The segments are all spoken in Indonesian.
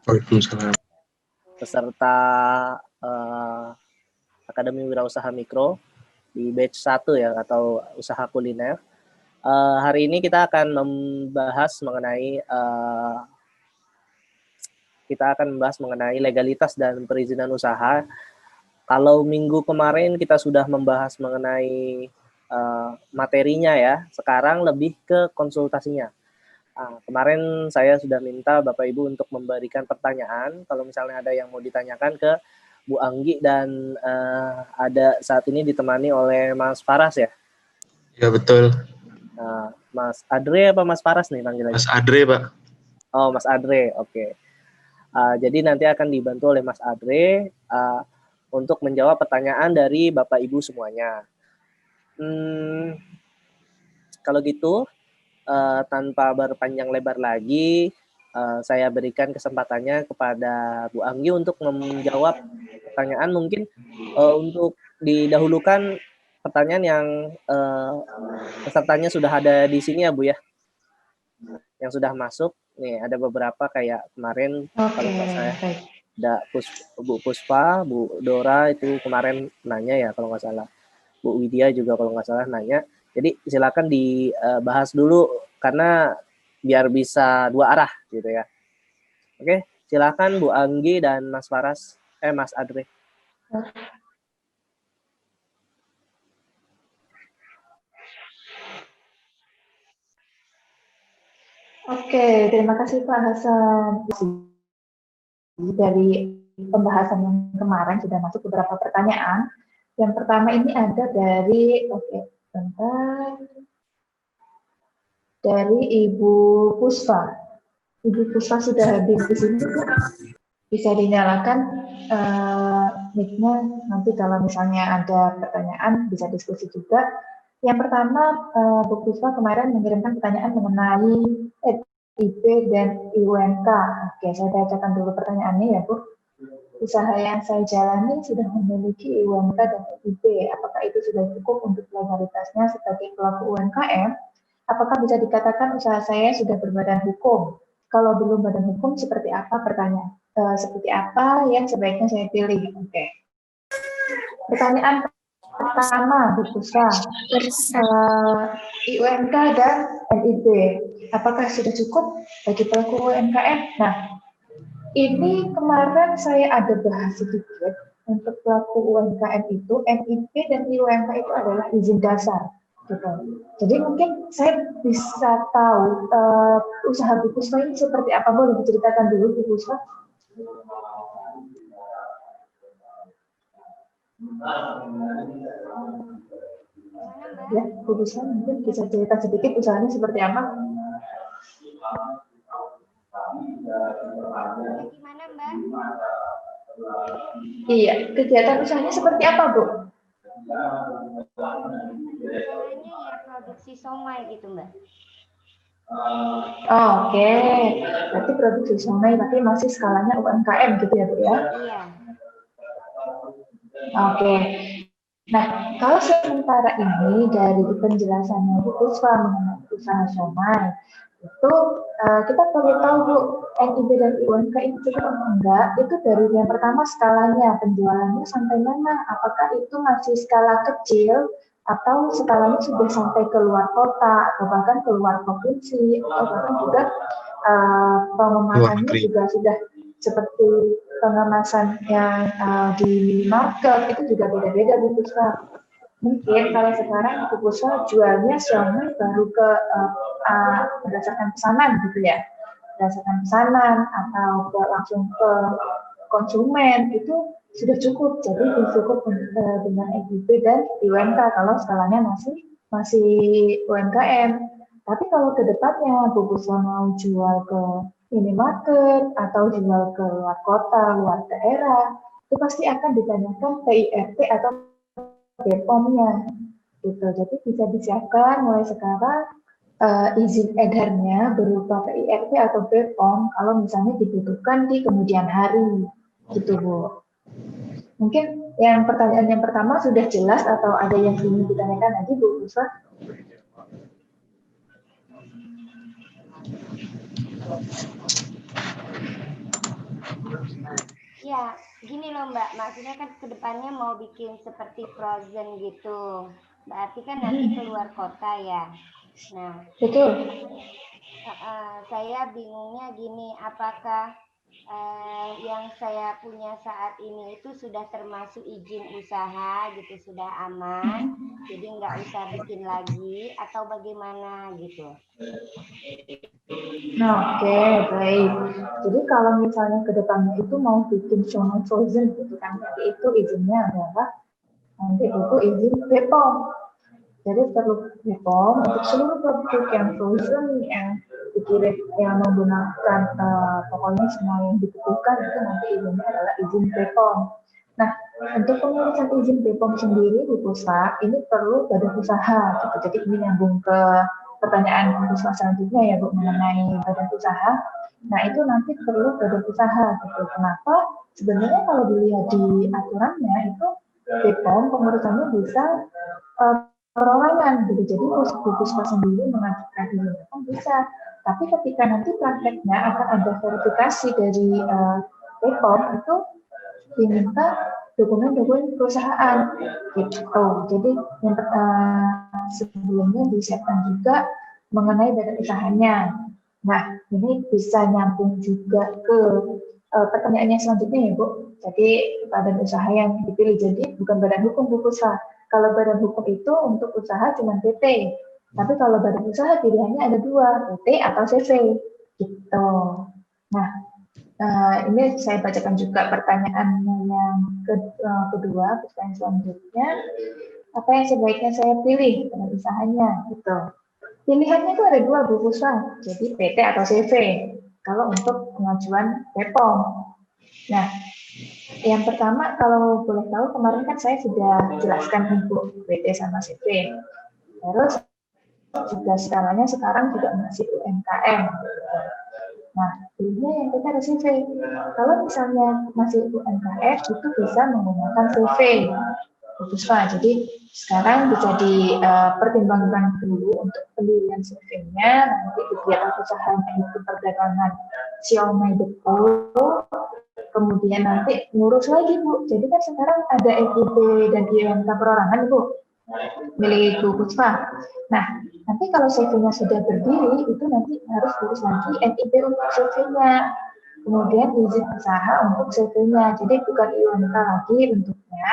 Waalaikumsalam. Peserta Akademi Wirausaha Mikro di batch 1 ya, atau usaha kuliner. Hari ini kita akan membahas mengenai legalitas dan perizinan usaha. Kalau minggu kemarin kita sudah membahas mengenai materinya ya, sekarang lebih ke konsultasinya. Kemarin saya sudah minta Bapak Ibu untuk memberikan pertanyaan, kalau misalnya ada yang mau ditanyakan ke Bu Anggi, dan ada saat ini ditemani oleh Mas Faras ya? Ya betul. Mas Adre apa Mas Faras nih panggilannya? Mas Adre, Pak. Oh, Mas Adre, oke. Jadi nanti akan dibantu oleh Mas Adre untuk menjawab pertanyaan dari Bapak Ibu semuanya. Kalau gitu, tanpa berpanjang lebar lagi, saya berikan kesempatannya kepada Bu Anggi untuk menjawab pertanyaan. Mungkin untuk didahulukan pertanyaan yang pesertanya sudah ada di sini ya Bu ya, yang sudah masuk. Nih ada beberapa kayak kemarin, kalau nggak saya ada Bu Puspa, Bu Dora itu kemarin nanya ya kalau nggak salah. Bu Widya juga kalau nggak salah nanya. Jadi silakan dibahas dulu karena biar bisa dua arah gitu ya. Oke, silakan Bu Anggi dan Mas Faras, Mas Adre. Oke, terima kasih Pak Hasan. Dari pembahasan yang kemarin sudah masuk beberapa pertanyaan. Yang pertama ini ada dari, dari Ibu Puspa. Ibu Puspa sudah hadir di sini, bisa dinyalakan mic-nya, nanti kalau misalnya ada pertanyaan bisa diskusi juga. Yang pertama, Bu Puspa kemarin mengirimkan pertanyaan mengenai IP dan IUNK. Oke, saya bacakan dulu pertanyaannya ya Bu. Usaha yang saya jalani sudah memiliki IUNK dan IP. Apakah itu sudah cukup untuk legalitasnya sebagai pelaku UMKM? Apakah bisa dikatakan usaha saya sudah berbadan hukum? Kalau belum badan hukum, seperti apa pertanyaan? Seperti apa yang sebaiknya saya pilih? Oke. Pertanyaan pertama, Bu Puspa, IUNK dan NIB, apakah sudah cukup bagi pelaku UMKM? Nah, ini kemarin saya ada bahas sedikit. Untuk pelaku UMKM itu, NIB dan IUNK itu adalah izin dasar. Gitu. Jadi mungkin saya bisa tahu usaha Bu Puspa ini seperti apa, boleh diceritakan dulu Bu Puspa? Ya, Bu Puspa mungkin bisa cerita sedikit usahanya seperti apa? Gimana Mbak? Iya, kegiatan usahanya seperti apa Bu? Usahanya ya produksi somai gitu Mbak. Oke, berarti produksi somai tapi masih skalanya UMKM gitu ya Bu ya? Iya. Oke. Nah, kalau sementara ini dari penjelasannya Bu Puspa mengenai usaha somai, itu kita perlu tahu Bu, NIB dan IUNK ini cukup atau enggak, itu dari yang pertama skalanya, penjualannya sampai mana, apakah itu masih skala kecil, atau skalanya sudah sampai ke luar kota, atau bahkan ke luar provinsi, atau bahkan juga pengemasannya juga sudah seperti pengemasan yang di minimarket, itu juga beda-beda Bu Puspa. Mungkin kalau sekarang Bu Puspa jualnya somai baru ke berdasarkan pesanan gitu ya, berdasarkan pesanan atau langsung ke konsumen, itu sudah cukup. Jadi cukup dengan NIB dan IUNK kalau skalanya masih UMKM. Tapi kalau ke depannya Bu Puspa mau jual ke minimarket atau jual ke luar kota, luar daerah, itu pasti akan ditanyakan PIRT atau BPOM-nya. Gitu. Jadi bisa disiapkan mulai sekarang izin edarnya berupa PIRT atau BPOM kalau misalnya dibutuhkan di kemudian hari. Gitu Bu. Mungkin yang pertanyaan yang pertama sudah jelas atau ada yang ingin ditanyakan lagi Bu Puspa? Ya, gini loh Mbak, maksudnya kan kedepannya mau bikin seperti frozen gitu. Berarti kan nanti keluar kota ya. Nah, Betul. saya bingungnya gini, apakah yang saya punya saat ini itu sudah termasuk izin usaha gitu, sudah aman, jadi nggak usah bikin lagi atau bagaimana gitu. Nah, oke, baik. Jadi kalau misalnya ke depannya itu mau bikin siomay frozen gitu kan, nanti itu izinnya adalah nanti itu izin BPOM. Jadi perlu BPOM untuk seluruh produk yang frozen yang dikirim yang menggunakan pokoknya semua yang dibutuhkan itu nanti izinnya adalah izin BPOM. Nah, untuk pengurusan izin BPOM sendiri di pusat ini perlu badan usaha gitu. Jadi ini nyambung ke pertanyaan pusat selanjutnya ya Bu mengenai badan usaha. Nah, itu nanti perlu badan usaha gitu. Kenapa? Sebenarnya kalau dilihat di aturannya itu BPOM pengurusannya bisa perorangan gitu. Jadi pusat sendiri mengajukan izin BPOM bisa. Tapi ketika nanti prakteknya akan ada verifikasi dari BPOM itu diminta dokumen-dokumen perusahaan gitu. Jadi yang sebelumnya disiapkan juga mengenai badan usahanya. Nah, ini bisa nyambung juga ke pertanyaannya selanjutnya ya Bu. Jadi badan usaha yang dipilih jadi bukan badan hukum Bu Puspa. Kalau badan hukum itu untuk usaha cuma PT. Tapi kalau badan usaha pilihannya ada dua, PT atau CV gitu. Nah, ini saya bacakan juga pertanyaan yang kedua, pertanyaan selanjutnya. Apa yang sebaiknya saya pilih pada usahanya? Gitu. Pilihannya itu ada dua, Bu Puspa. Jadi PT atau CV. Kalau untuk pengajuan BPOM. Nah, yang pertama kalau boleh tahu kemarin kan saya sudah jelaskan untuk PT sama CV. Terus juga skalanya sekarang juga masih UMKM. Nah, pilihnya yang kita ada CV. Kalau misalnya masih UMKM, itu bisa menggunakan CV. Puspa. Jadi sekarang bisa dipertimbangkan dulu untuk pendirian CV-nya, nanti kegiatan usahanya itu perdagangan siomay betul, kemudian nanti ngurus lagi Bu. Jadi kan sekarang ada NIB dan IMK perorangan Bu, milik Bu Puspa. Nah, nanti kalau CV-nya sudah berdiri, itu nanti harus urus lagi NIB untuk CV-nya. Kemudian izin usaha untuk CV-nya. Jadi bukan IMK lagi bentuknya,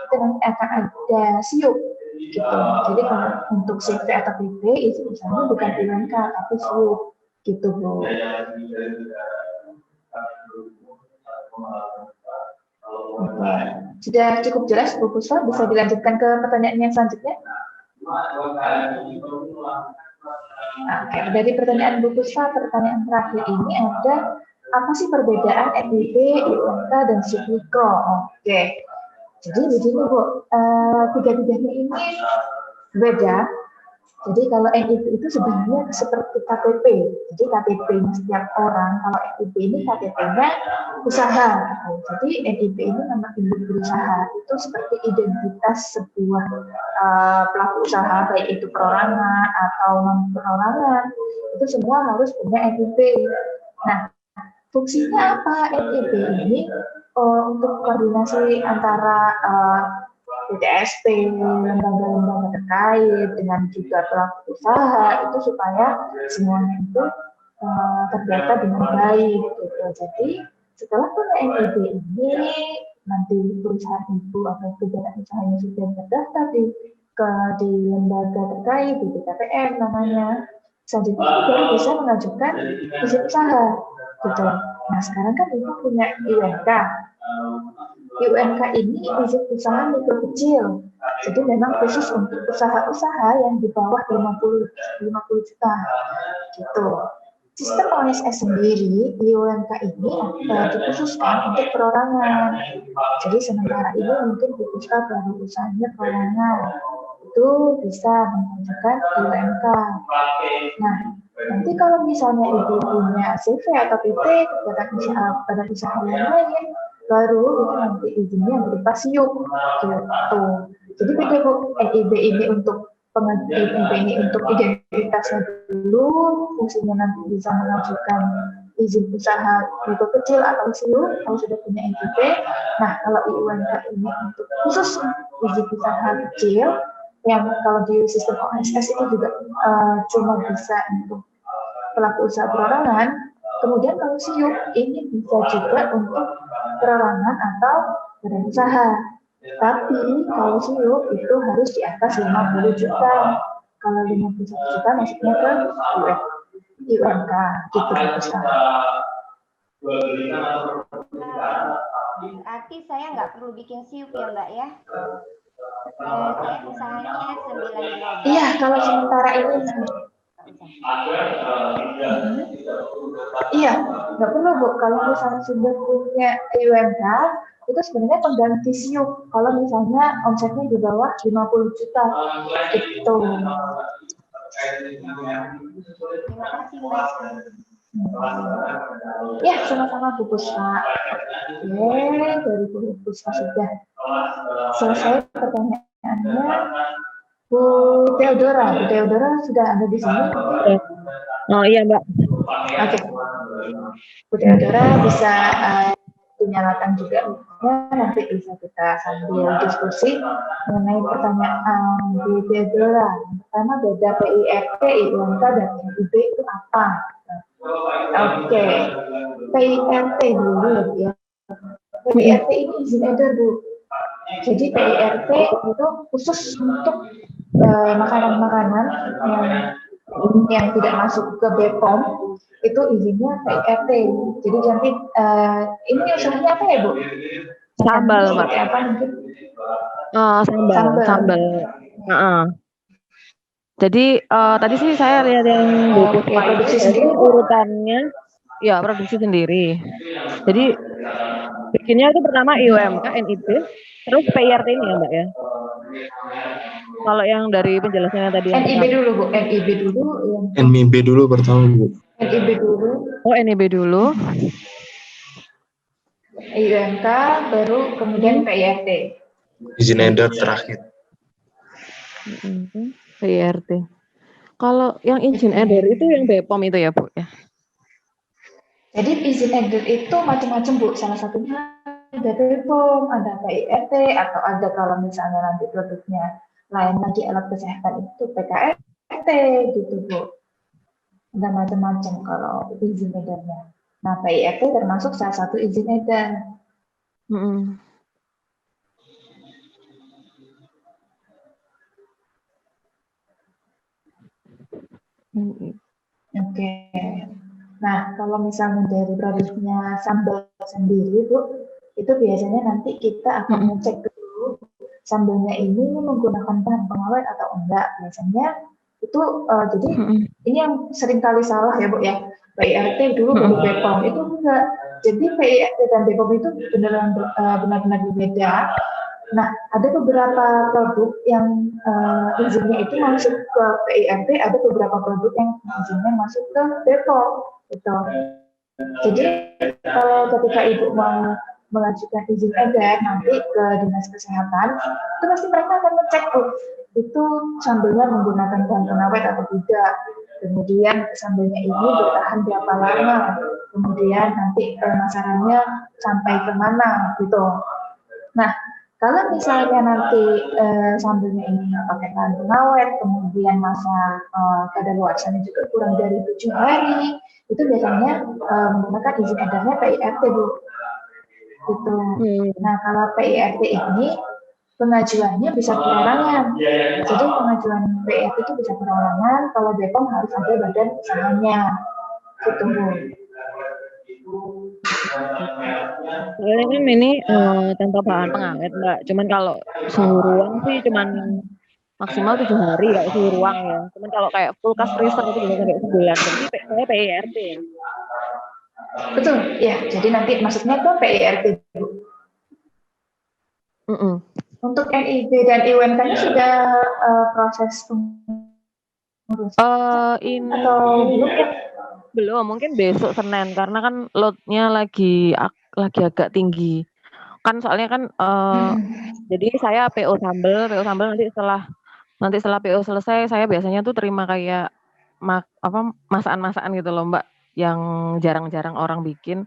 itu nanti akan ada SIUP gitu. Jadi kalau untuk CV atau PP, izin usahanya bukan IMK, tapi SIUP gitu Bu. Oke. Sudah cukup jelas Bu Puspa, bisa dilanjutkan ke pertanyaan yang selanjutnya? Oke, dari pertanyaan Bu Puspa, pertanyaan terakhir ini ada apa sih perbedaan NIB, IUMK, dan SIUP mikro? Oke, jadi begini Bu, tiga-tiganya ini beda. Jadi kalau NIB itu sebenarnya seperti KTP. Jadi KTP-nya setiap orang, kalau NIB ini KTP-nya usaha. Jadi NIB ini nama induk berusaha. Itu seperti identitas sebuah pelaku usaha, baik itu perorangan atau non-perorangan. Itu semua harus punya NIB. Nah, fungsinya apa NIB ini? Untuk koordinasi antara PTSP, lembaga-lembaga terkait dengan juga pelaku usaha itu supaya semuanya itu terdata dengan baik gitu. Jadi setelah punya NIB ini nanti perusahaan itu atau kegiatan usahanya sudah terdaftar di lembaga terkait di BKPM namanya. Selanjutnya baru bisa mengajukan izin usaha gitu. Nah sekarang kan ibu punya IUMK. IUMK ini izin usaha mikro kecil. Jadi memang khusus untuk usaha-usaha yang di bawah 50 juta gitu. Sistem OSS sendiri IUMK ini dikhususkan untuk perorangan. Jadi sementara ini mungkin usaha baru usahanya perorangan itu bisa mengajukan IUMK. Nah, nanti kalau misalnya ibu punya CV atau PT kegiatan usaha pada usaha yang lain, baru itu nanti izinnya berupa SIUP gitu. Jadi beda Bu, NIB ini untuk NIB ini untuk identitasnya dulu, fungsinya nanti bisa mengajukan izin usaha mikro kecil atau SIU, kalau sudah punya NIP. Nah, kalau IUMK ini untuk khusus izin usaha kecil, yang kalau di sistem OSS itu juga cuma bisa untuk pelaku usaha perorangan. Kemudian kalau SIU ini bisa juga untuk perorangan atau badan usaha. Tapi kalau SIU itu harus di atas 50 juta. Kalau 51 juta masuknya ke UMK gitu besar. Berarti saya nggak perlu bikin SIUP ya Mbak ya? Saya usahanya 9 gerobak. Iya, kalau sementara ini iya, nggak perlu Bu. Kalau misalnya sudah punya UMK, itu sebenarnya pengganti SIUP. Kalau misalnya omsetnya di bawah 50 juta, itu. Terima kasih Mbak. Ya, sama-sama Bu Puspa. Oke, dari Bu Puspa sudah selesai pertanyaannya. Bu Theodora sudah ada di sini. Oh iya Mbak. Oke. Bu Theodora bisa dinyalakan juga nanti bisa kita sambil diskusi mengenai pertanyaan Bu Theodora. Pertama, beda PIRT, IUMK dan NIB itu apa? Oke. PIRT dulu ya. PIRT ini izin edar Bu. Jadi PIRT itu khusus untuk makanan-makanan yang tidak masuk ke BPOM, itu izinnya PIRT. Jadi nanti ini usahanya apa ya Bu? Sambal Mbak. Apa mungkin? Sambal. Jadi tadi sih saya lihat yang buku produksi sendiri urutannya, ya produksi sendiri. Jadi bikinnya itu pertama IUMK, NIB, terus PIRT ini ya Mbak ya. Kalau yang dari penjelasannya tadi yang NIB dulu Bu, NIB dulu. NIB dulu pertama Bu. NIB dulu. Oh NIB dulu. IUMK baru kemudian PIRT. Izin edar terakhir. PIRT. Kalau yang izin edar itu yang BPOM itu ya Bu ya. Jadi izin edar itu macam-macam Bu. Salah satunya ada BPOM, ada PIRT, atau ada kalau misalnya nanti produknya lain lagi alat kesehatan itu PKRT gitu Bu. Ada macam-macam kalau izin edarnya. Nah PIRT termasuk salah satu izin edar. Oke. Nah, kalau misalnya dari produknya sambal sendiri, Bu, itu biasanya nanti kita akan ngecek dulu sambalnya ini menggunakan bahan pengawet atau enggak. Biasanya itu jadi ini yang sering kali salah ya Bu ya. PIRT dulu baru BPOM itu enggak. Jadi PIRT dan BPOM itu benar-benar berbeda. Nah, ada beberapa produk yang izinnya itu masuk ke PIRT, ada beberapa produk yang izinnya masuk ke BPOM. Gitu. Jadi kalau ketika Ibu mau mengajukan izin edar nanti ke Dinas Kesehatan, itu pasti mereka akan ngecek itu sambalnya menggunakan bahan pengawet atau tidak. Kemudian sambalnya ini bertahan berapa lama, kemudian nanti pemasarannya sampai kemana gitu. Nah, kalau misalnya nanti sambalnya ini pakai bahan pengawet, kemudian masa kadaluarsanya juga kurang dari 7 hari, itu biasanya menggunakan izin edarnya PIRT Bu. Gitu. Nah, kalau PIRT ini pengajuannya bisa perorangan. Jadi pengajuan PIRT itu bisa perorangan, kalau BPOM harus ada badan usahanya. Gitu Bu. Soalnya kan ini tanpa bahan pengawet Mbak. Cuman kalau suhu ruang sih cuman maksimal 7 hari kalau suhu ruang ya. Cuman kalau kayak kulkas freezer itu bisa sampai sebulan. Jadi saya PIRT ya. Betul, ya. Jadi nanti masuknya ke PIRT Bu. Untuk NIB dan IUMK-nya sudah proses pengurusan ini atau belum, mungkin besok Senin karena kan loadnya lagi agak tinggi. Kan soalnya kan jadi saya PO sambal nanti setelah PO selesai saya biasanya tuh terima kayak masakan-masakan gitu loh Mbak. yang jarang-jarang orang bikin.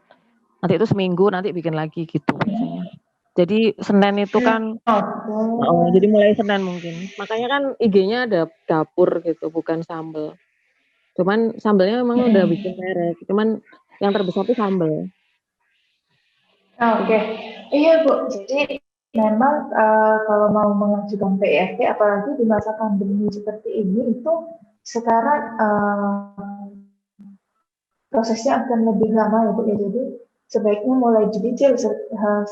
Nanti itu seminggu nanti bikin lagi gitu biasanya. Jadi Senin itu kan jadi mulai Senin mungkin. Makanya kan IG-nya ada dapur gitu, bukan sambel. Cuman sambelnya memang udah bikin merek, cuman yang terbesar tuh sambel. Oke, iya Bu. Jadi memang kalau mau mengajukan PRT, apalagi di masa pandemi seperti ini, itu sekarang prosesnya akan lebih lama ya Bu ya. Jadi sebaiknya mulai dicicil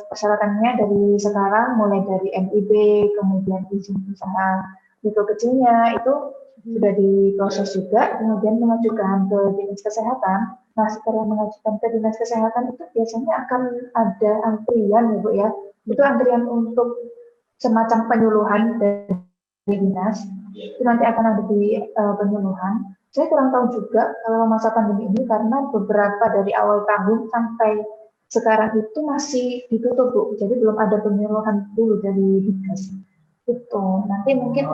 persyaratannya dari sekarang, mulai dari NIB, kemudian izin usaha mikro kecilnya itu sudah diproses juga, kemudian mengajukan ke dinas kesehatan. Nah, setelah mengajukan ke dinas kesehatan itu biasanya akan ada antrian ya Bu ya. Itu antrian untuk semacam penyuluhan dari dinas. Itu nanti akan ada di penyuluhan. Saya kurang tahu juga kalau masa pandemi ini karena beberapa dari awal tahun sampai sekarang itu masih ditutup Bu. Jadi belum ada penyuluhan dulu dari dinas. Itu nanti mungkin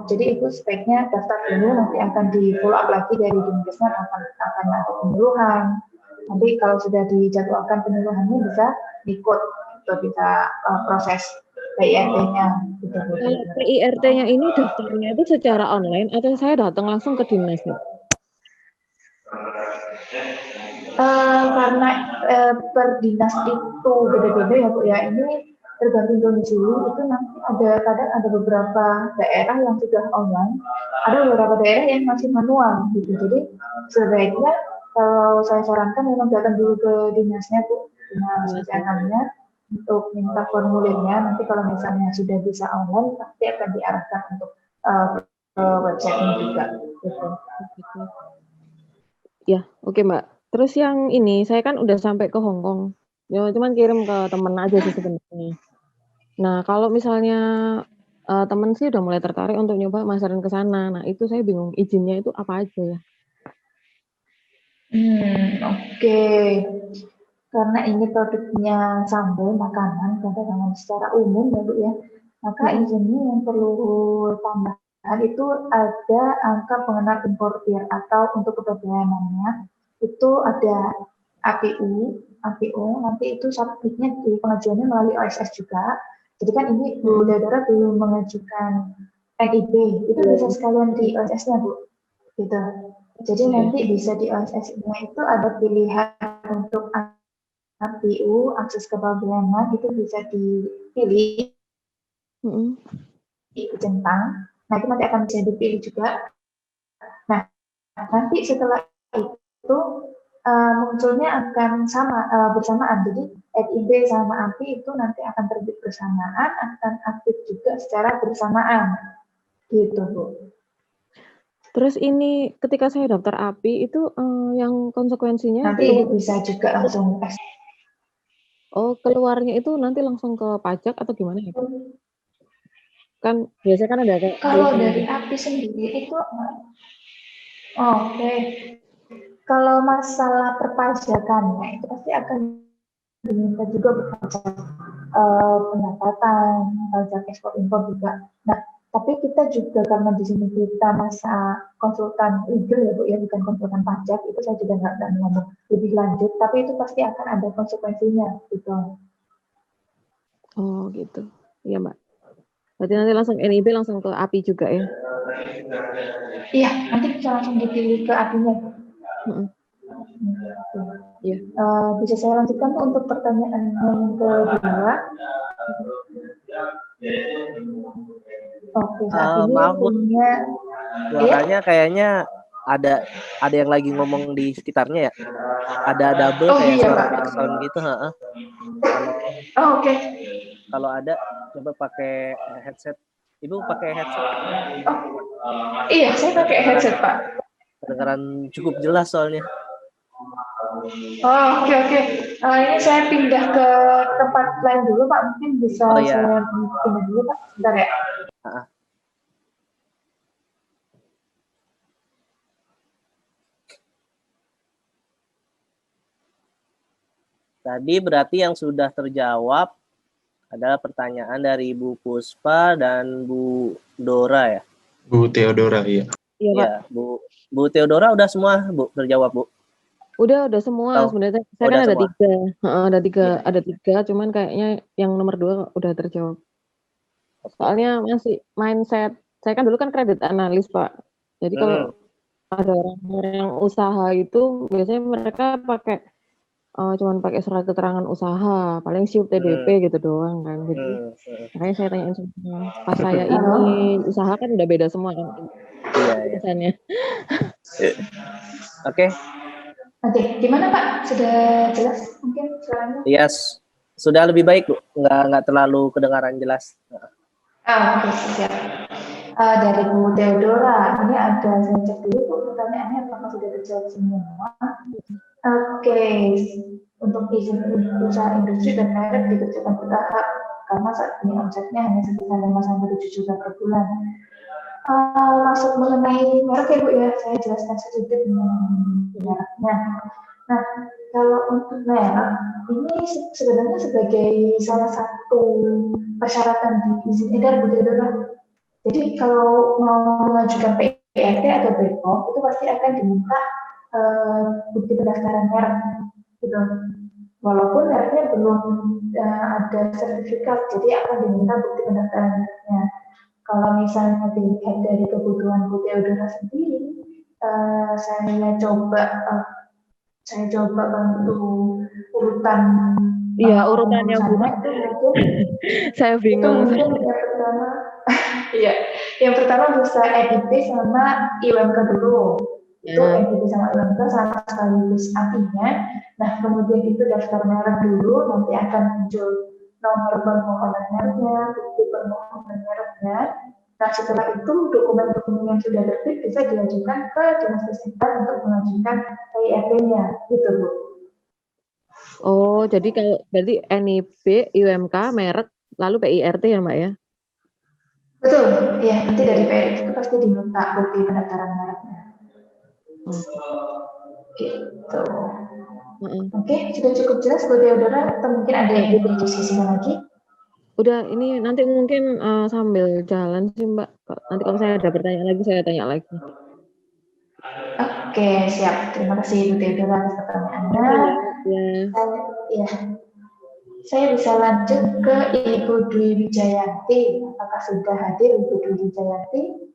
jadi itu sebaiknya daftar dulu, nanti akan di follow up lagi dari dinkesnya, akan ada penyuluhan. Nanti kalau sudah dijadwalkan penyuluhannya bisa ikut atau bisa proses PIRT-nya gitu. Kalau PIRT-nya ini daftarnya itu secara online atau saya datang langsung ke dinas ya? Karena per dinas itu beda-beda ya Bu ya. Ini tergantung domisili, itu nanti kadang ada beberapa daerah yang sudah online, ada beberapa daerah yang masih manual gitu. Jadi sebaiknya kalau saya sarankan memang datang dulu ke dinasnya Bu, dinas kesehatannya untuk minta formulirnya. Nanti kalau misalnya sudah bisa online, pasti akan diarahkan untuk ke website-nya juga gitu. Ya, oke Mbak. Terus yang ini, saya kan udah sampai ke Hong Kong. Ya, cuman kirim ke temen aja sih sebenarnya. Nah, kalau misalnya temen sih udah mulai tertarik untuk nyoba masarin ke sana. Nah, itu saya bingung izinnya itu apa aja ya? Oke. Karena ini produknya sambal makanan, katakanlah secara umum ya Bu ya, maka izinnya yang perlu tambahan itu ada angka pengenal importir atau untuk kepabeanannya itu ada APU, nanti itu submitnya di pengajuannya melalui OSS juga. Jadi kan ini Bu Dadara belum mengajukan NIB, itu bisa sekalian di OSS-nya Bu, gitu. Jadi nanti bisa di OSS-nya itu ada pilihan untuk APU, akses kepabeanan itu bisa dipilih di centang. Nah itu nanti akan bisa dipilih juga. Nah nanti setelah itu munculnya akan bersamaan. Jadi NIB sama API itu nanti akan terbit bersamaan, akan aktif juga secara bersamaan. Gitu Bu. Terus ini ketika saya daftar API itu yang konsekuensinya nanti Ibu bisa juga langsung tes. Oh, keluarnya itu nanti langsung ke pajak atau gimana ya? Kan biasanya kan ada kayak kalau dari API sendiri itu oke. Kalau masalah perpajakannya itu pasti akan diminta juga pajak pendapatan, pajak ekspor impor juga. Nah, tapi kita juga karena di sini kita masa konsultan legal ya Bu ya, bukan konsultan pajak, itu saya juga nggak ngomong lebih lanjut, tapi itu pasti akan ada konsekuensinya gitu. Oh gitu, iya Mbak. Berarti nanti langsung NIB langsung ke API juga ya? Iya, nanti bisa langsung dipilih ke API-nya. Iya. Bisa saya lanjutkan untuk pertanyaan yang kedua. Oke, saat ini maaf, punya suaranya kayaknya ada yang lagi ngomong di sekitarnya ya. Ada double kayak iya, suara Pak. background gitu, Oke. Kalau ada coba pakai headset. Ibu pakai headset? Iya, saya pakai headset, Pak. Kedengaran cukup jelas soalnya. Oke. Ini saya pindah ke tempat lain dulu, Pak. Mungkin bisa saya pindah dulu, Pak. Bentar ya. Tadi berarti yang sudah terjawab adalah pertanyaan dari Bu Puspa dan Bu Dora ya? Bu Theodora, iya. Iya, Bu Theodora udah semua Bu terjawab Bu? Udah semua Tahu? sebenarnya. Saya Udah kan ada semua. 3, ada 3, Iya. ada 3, cuman kayaknya yang nomor 2 udah terjawab. Oke. Soalnya masih mindset, saya kan dulu kan kredit analis, Pak. Jadi kalau ada orang-orang yang usaha itu biasanya mereka pakai cuman pakai surat keterangan usaha, paling siup TDP gitu doang kan. Jadi makanya saya tanyain semua. Pas saya ini usaha kan udah beda semua kan Iya. tulisannya. Oke. Oke, gimana Pak? Sudah jelas mungkin suaranya? Iya, sudah lebih baik, Bu. Nggak terlalu kedengaran jelas. Oke, siap. Dari Bu Theodora, ini ada saya cek dulu Bu, pertanyaannya apakah sudah terjawab semua? Oke, untuk izin usaha industri dan merek dikerjakan bertahap karena saat ini omsetnya hanya sekitar 5-7 juta per bulan. Masuk mengenai merek ya Bu ya, saya jelaskan sedikit mengenai mereknya. Nah, kalau untuk merek, ini sebenarnya sebagai salah satu persyaratan di izin edar Bu Theodora. Jadi kalau mau mengajukan PIRT atau BPOM itu pasti akan diminta bukti pendaftaran merek, gitu. Walaupun mereknya belum ada sertifikat, jadi akan diminta bukti pendaftaran mereknya. Kalau misalnya dilihat dari kebutuhan Bu Theodora sendiri, saya coba bantu urutan. Iya, urutan yang bulat itu mungkin saya bingung. Itu mungkin yang pertama, iya, yang pertama bisa NIP sama IUMK dulu. Itu NIP sama IUMK sama sekaligus artinya. Nah, kemudian itu daftar merek dulu, nanti akan muncul nomor permohonan mereknya, bukti permohonan mereknya. Nah, setelah itu dokumen-dokumen yang sudah terbit bisa diajukan ke Dinas Kesehatan untuk mengajukan PIRT-nya, gitu Bu. Oh, jadi kalau berarti NIP, IUMK, merek, lalu PIRT ya Mbak ya? Betul, ya nanti dari PIRT itu pasti diminta bukti pendaftaran mereknya. Gitu. Oke, sudah cukup jelas Bu Theodora atau mungkin ada yang ingin didiskusikan lagi? Udah, ini nanti mungkin sambil jalan sih Mbak. Nanti kalau saya ada pertanyaan lagi, saya tanya lagi. Oke, siap. Terima kasih Bu Theodora atas pertanyaannya. Ya. Saya bisa lanjut ke Ibu Dwi Wijayanti. Apakah sudah hadir Ibu Dwi Wijayanti?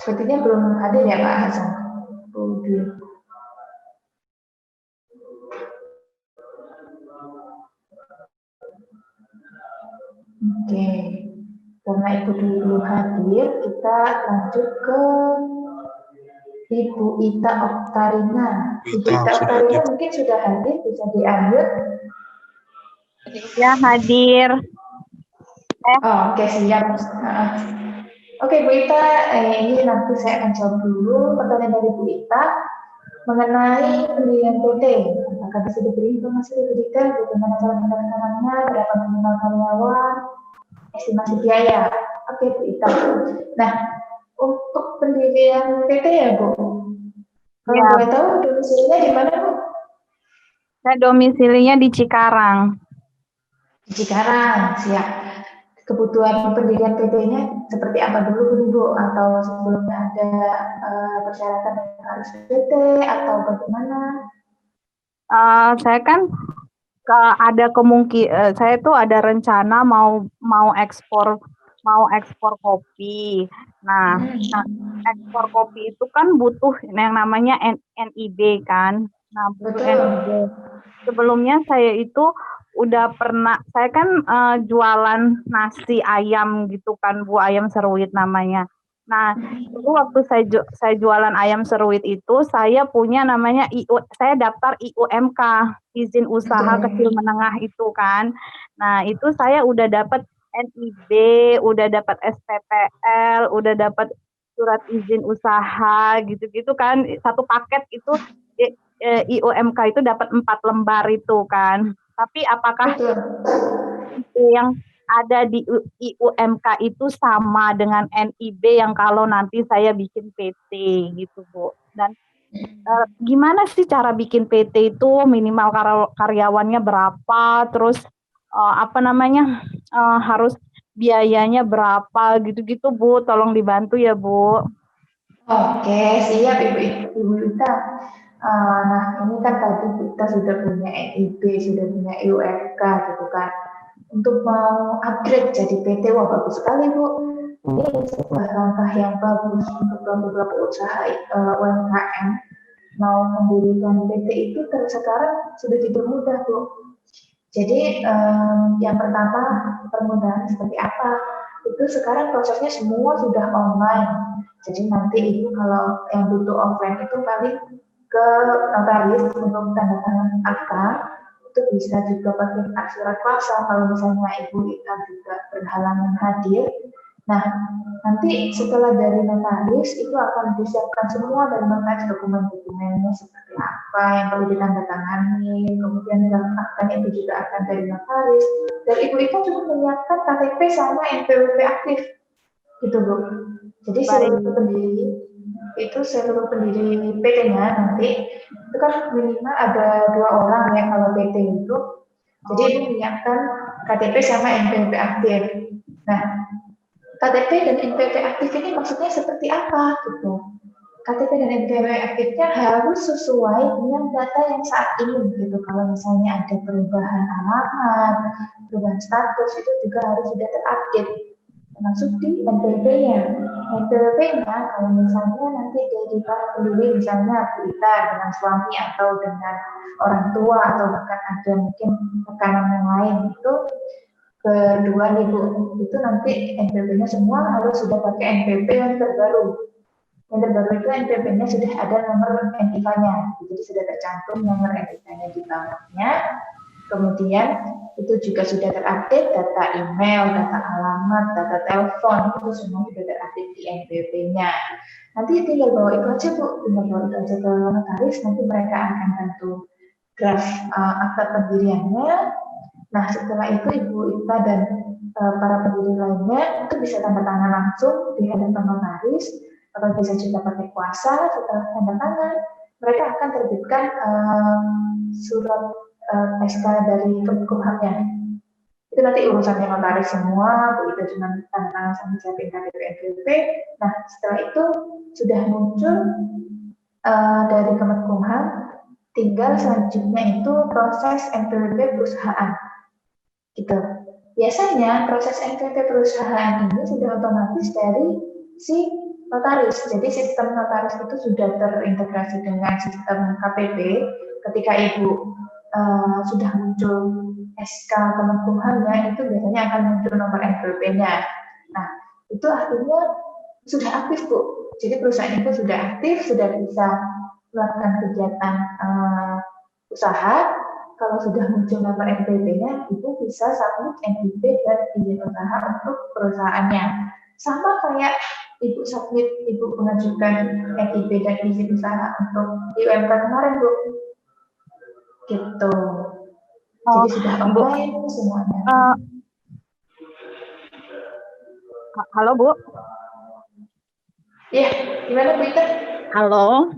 Sepertinya belum hadir ya Pak Hasan. Bu Dwi. Oke, karena Ibu Dwi belum hadir, kita lanjut ke Ibu Ita Oktarina. Ibu Ita Oktarina mungkin sudah hadir, bisa di-unmute. Ya, hadir. Oke, siap. Oke, Bu Ita, ini nanti saya akan jawab dulu pertanyaan dari Bu Ita mengenai pendirian PT. Apakah bisa diberi informasi lebih detail bagaimana cara pendaftarannya, berapa minimal karyawan, estimasi biaya. Oke, Bu Ita. Nah, untuk pendirian PT ya, Bu? Kalau boleh tahu domisilinya di mana, Bu? Saya domisilinya di Cikarang. Di Cikarang, siap. Kebutuhan pendirian PT-nya seperti apa dulu, Bu? Atau sebelumnya ada persyaratan yang harus PT atau bagaimana? Saya kan ada kemungkinan, saya tuh ada rencana mau ekspor kopi. Nah, ekspor kopi itu kan butuh yang namanya NIB kan. Nah, butuh NIB. Sebelumnya saya itu udah pernah, saya kan jualan nasi ayam gitu kan, Bu, ayam seruit namanya. Nah, itu waktu saya jualan ayam seruit itu, saya punya namanya saya daftar IUMK, izin usaha kecil menengah itu kan. Nah, itu saya udah dapat NIB, udah dapat SPPL, udah dapat surat izin usaha gitu-gitu kan. Satu paket itu IUMK itu dapat 4 lembar itu kan. Tapi apakah yang ada di IUMK itu sama dengan NIB yang kalau nanti saya bikin PT gitu, Bu. Dan gimana sih cara bikin PT itu, minimal karyawannya berapa, terus harus biayanya berapa gitu-gitu Bu, tolong dibantu ya Bu. Oke, siap Ibu Ita. Nah, ini kan tadi kita sudah punya NIB, sudah punya IUMK gitu kan. Untuk mau upgrade jadi PT, wah bagus sekali Bu. Ini sebuah langkah yang bagus untuk pelaku usaha UMKM mau mendirikan PT itu sekarang sudah dipermudah Bu. Jadi yang pertama permudahan seperti apa? Itu sekarang prosesnya semua sudah online. Jadi nanti Ibu kalau yang butuh offline itu paling ke notaris untuk tanda tangan akta, itu bisa juga pakai surat kuasa kalau misalnya Ibu juga berhalangan hadir. Nah, nanti setelah dari notaris itu akan disiapkan semua dari notaris dokumen-dokumennya seperti apa yang perlu ditandatangani, kemudian dalam aktanya itu juga akan dari notaris. Dan Ibu itu juga menyiapkan KTP sama NPWP aktif, gitu Bu. Jadi seluruh pendiri PT-nya nanti itu kan minimal ada 2 orang ya kalau PT itu. Jadi Ibu menyiapkan KTP sama NPWP aktif. Nah, KTP dan NPWP aktif ini maksudnya seperti apa gitu. KTP dan NPWP aktifnya harus sesuai dengan data yang saat ini gitu. Kalau misalnya ada perubahan alamat, perubahan status itu juga harus sudah terupdate termasuk di NPWP-nya. NPWP-nya kalau misalnya nanti dari para pendiri misalnya kita dengan suami atau dengan orang tua atau bahkan ada mungkin rekanan yang lain itu kedua Ibu itu nanti NPWP-nya semua harus sudah pakai NPWP yang terbaru. Yang terbaru itu NPWP-nya sudah ada nomor NIK-nya, jadi sudah tercantum nomor NIK-nya di bawahnya. Kemudian itu juga sudah terupdate data email, data alamat, data telepon, itu semua sudah terupdate di NPWP-nya. Nanti tinggal bawa itu aja Bu, tinggal bawa itu aja ke notaris, nanti mereka akan bantu draft akta pendiriannya. Nah, setelah itu Ibu Ita dan para pendiri lainnya itu bisa tanda tangan langsung di hadapan notaris, atau bisa juga pakai kuasa. Setelah tanda tangan, mereka akan terbitkan surat SK dari Kemenkumhamnya. Itu nanti urusannya notaris semua, Bu Ita cuma tanda tangan sama siapin KTP NPWP. Nah, setelah itu sudah muncul dari Kemenkumham, tinggal selanjutnya itu proses NPWP perusahaan. Gitu. Biasanya proses NPWP perusahaan ini sudah otomatis dari si notaris. Jadi sistem notaris itu sudah terintegrasi dengan sistem KPP. Ketika Ibu sudah muncul SK Kemenkumhamnya, itu biasanya akan muncul nomor NPWP-nya. Nah, itu artinya sudah aktif Bu. Jadi perusahaan itu sudah aktif, sudah bisa melakukan kegiatan usaha. Kalau sudah muncul nomor NPWP-nya, Ibu bisa submit NIB dan izin usaha untuk perusahaannya. Sama kayak Ibu submit, Ibu mengajukan NIB dan izin usaha untuk IUMK kemarin, Bu. Gitu. Jadi sudah online semuanya. Halo Bu. Iya, gimana Bu Ita? Halo.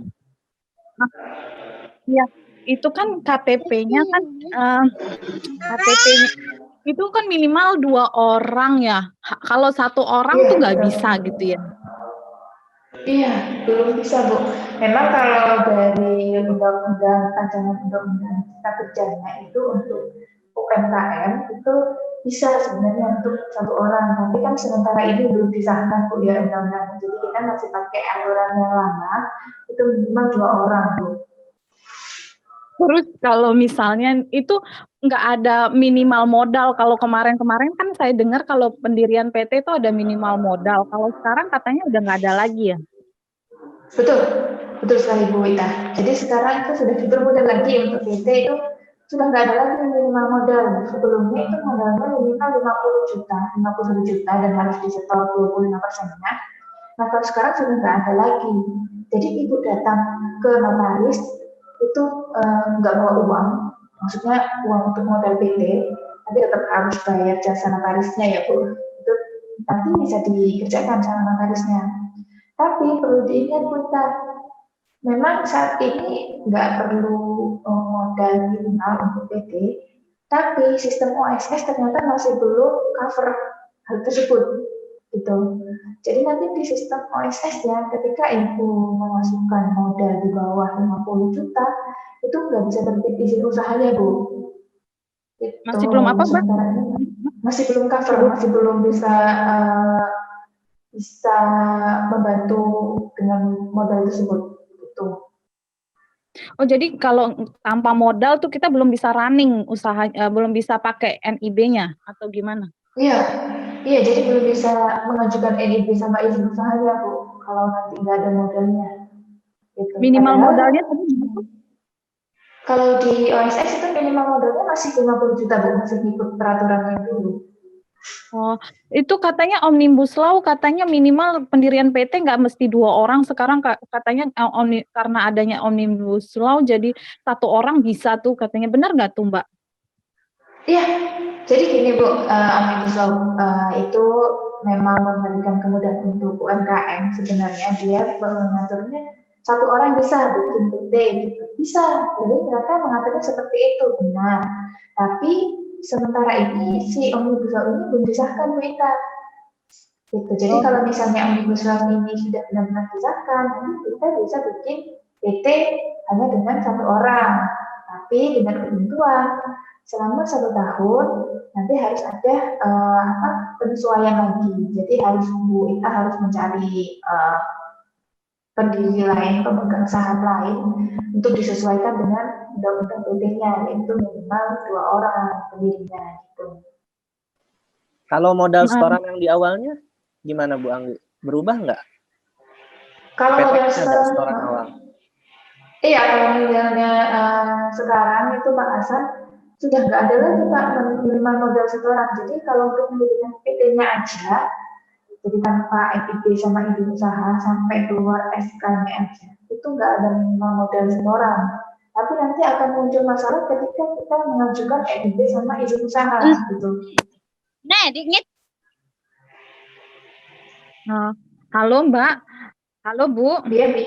Ya, itu kan KTP-nya kan KTP-nya itu kan minimal 2 orang ya. Kalau 1 orang tuh nggak bisa gitu ya. Iya, belum bisa Bu. Memang kalau dari undang-undang rancangan undang-undang cipta kerjanya itu untuk UMKM itu bisa sebenarnya untuk 1 orang, tapi kan sementara ini belum disahkan Bu ya undang-undang. Jadi kita masih pakai aturan yang lama, itu minimal 2 orang Bu. Terus kalau misalnya itu nggak ada minimal modal. Kalau kemarin-kemarin kan saya dengar kalau pendirian PT itu ada minimal modal. Kalau sekarang katanya udah nggak ada lagi ya? Betul, betul sekali Bu Ita. Jadi sekarang itu sudah dipermudah lagi untuk PT itu sudah nggak ada lagi minimal modal. Sebelumnya itu modalnya minimal 50 juta, 51 juta dan harus disetor 25%-nya. Nah kalau sekarang sudah nggak ada lagi. Jadi Ibu datang ke notaris itu nggak bawa uang, maksudnya uang untuk modal PT, tapi tetap harus bayar jasa notarisnya ya Bu. Itu nanti bisa dikerjakan sama notarisnya. Tapi perlu diingat Bu Ita, memang saat ini nggak perlu modal minimal untuk PT, tapi sistem OSS ternyata masih belum cover hal tersebut gitu. Jadi nanti di sistem OSS ya, ketika ibu memasukkan modal di bawah 50 juta, itu nggak bisa terbit izin usahanya Bu. Itu Masih belum apa, Mbak? sementara ini masih belum cover, masih belum bisa bisa membantu dengan modal tersebut. Gitu. Oh, jadi kalau tanpa modal tuh kita belum bisa running usaha, belum bisa pakai NIB-nya atau gimana? Iya, iya. Jadi belum bisa mengajukan NIB sama izin usahanya Bu. Kalau nanti nggak ada modalnya. Gitu. Minimal Padahal, modalnya tadi berapa? kalau di OSS itu minimal modalnya masih 50 juta Bu, masih ikut peraturannya dulu. Oh, itu katanya Omnibus Law katanya minimal pendirian PT nggak mesti 2 orang. Sekarang katanya karena adanya Omnibus Law jadi 1 orang bisa tuh katanya. Benar nggak tuh, Mbak? Iya, jadi gini Bu, Omnibus Law itu memang memberikan kemudahan untuk UMKM. Sebenarnya dia mengaturnya 1 orang bisa bikin PT, gitu. Bisa. Jadi mereka mengaturnya seperti itu, benar. Tapi sementara ini si Omnibus Law ini belum disahkan Bu Ita. Gitu. Jadi kalau misalnya Omnibus Law ini sudah benar-benar disahkan, nanti kita bisa bikin PT hanya dengan 1 orang, tapi dengan ketentuan selama 1 tahun nanti harus ada penyesuaian lagi. Jadi Bu Ita harus mencari pendiri lain, pemegang saham lain untuk disesuaikan dengan undang-undang PT-nya, yaitu minimal 2 orang pendirinya. Gitu. Kalau modal setoran yang di awalnya gimana Bu Anggi? Berubah nggak? Kalau modal setoran awal. Iya, kalau modalnya sekarang itu Pak Hasan sudah nggak ada lagi Pak minimal modal setoran. Jadi kalau untuk mendirikan PT-nya aja, jadi tanpa NIB sama izin usaha sampai keluar SK-nya aja, itu nggak ada minimal modal setoran. Tapi nanti akan muncul masalah ketika kita mengajukan NIB sama izin usaha gitu. Nah, dingin. Halo Mbak, halo Bu. Iya, Bu.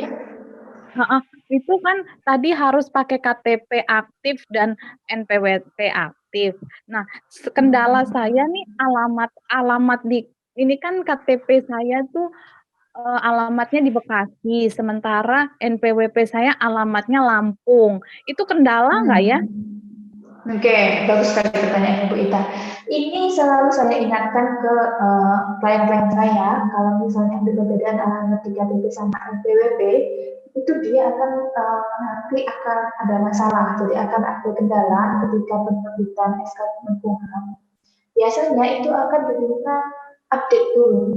Itu kan tadi harus pakai KTP aktif dan NPWP aktif. Nah, kendala saya nih alamat di ini kan KTP saya tuh alamatnya di Bekasi, sementara NPWP saya alamatnya Lampung. Itu kendala nggak ya? Oke, bagus sekali pertanyaan Bu Ita. Ini selalu saya ingatkan ke klien-klien saya, kalau misalnya ada perbedaan alamat di KTP sama NPWP, itu dia akan nanti akan ada masalah, jadi akan ada kendala ketika penerbitan SK Kemenkumham. Biasanya itu akan diminta update dulu.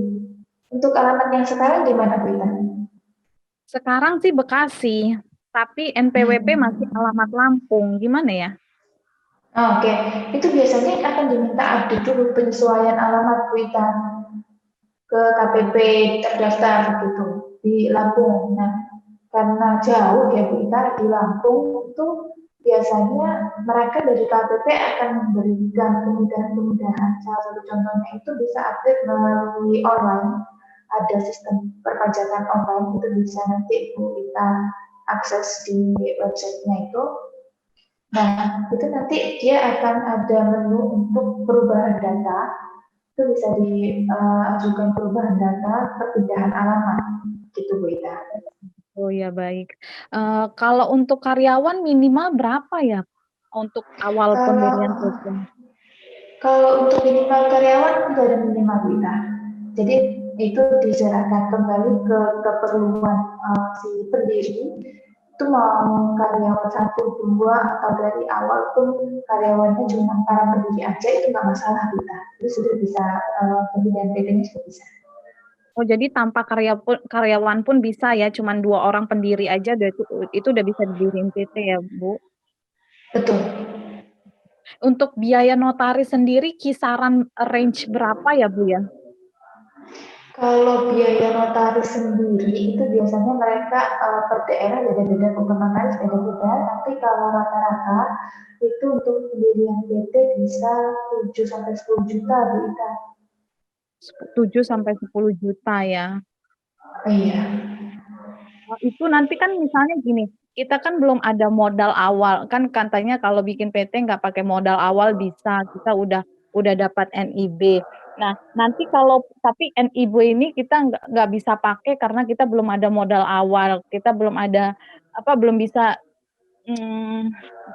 Untuk alamat yang sekarang di mana Bu Ita? Sekarang sih Bekasi, tapi NPWP masih alamat Lampung. Gimana ya? Oke, itu biasanya akan diminta update dulu penyesuaian alamat Bu Ita ke KPP terdaftar gitu di Lampung. Nah, karena jauh ya Bu Ita di Lampung itu biasanya mereka dari KPP akan memberikan kemudahan-kemudahan. Salah satu contohnya itu bisa update melalui online. Ada sistem perpajakan online itu bisa nanti Bu Ita akses di websitenya itu. Nah, itu nanti dia akan ada menu untuk perubahan data. Itu bisa diajukan perubahan data, perpindahan alamat, gitu Bu Ita. Oh ya baik. Kalau untuk karyawan minimal berapa ya untuk awal pendirian PT? Kalau untuk minimal karyawan tidak ada minimal Bu Ita. Jadi itu diserahkan kembali ke keperluan si pendiri. Itu mau karyawan 1, 2 atau dari awal pun karyawannya cuma para pendiri aja itu nggak masalah kita. Itu sudah bisa pendirian PT-nya sudah bisa. Oh jadi tanpa karyawan pun bisa ya, cuma 2 orang pendiri aja itu udah bisa didiriin PT ya Bu? Betul. Untuk biaya notaris sendiri kisaran range berapa ya Bu ya? Kalau biaya notaris sendiri itu biasanya mereka per daerah beda-beda, bukan notaris beda-beda, tapi kalau rata-rata itu untuk pendirian PT bisa 7 sampai 10 juta Bu Ita. 7 sampai 10 juta ya. Iya. Itu nanti kan misalnya gini, kita kan belum ada modal awal, kan katanya kalau bikin PT nggak pakai modal awal bisa, kita udah udah dapat NIB. Nah, nanti kalau tapi NIB ini kita nggak bisa pakai karena kita belum ada modal awal, kita belum ada belum bisa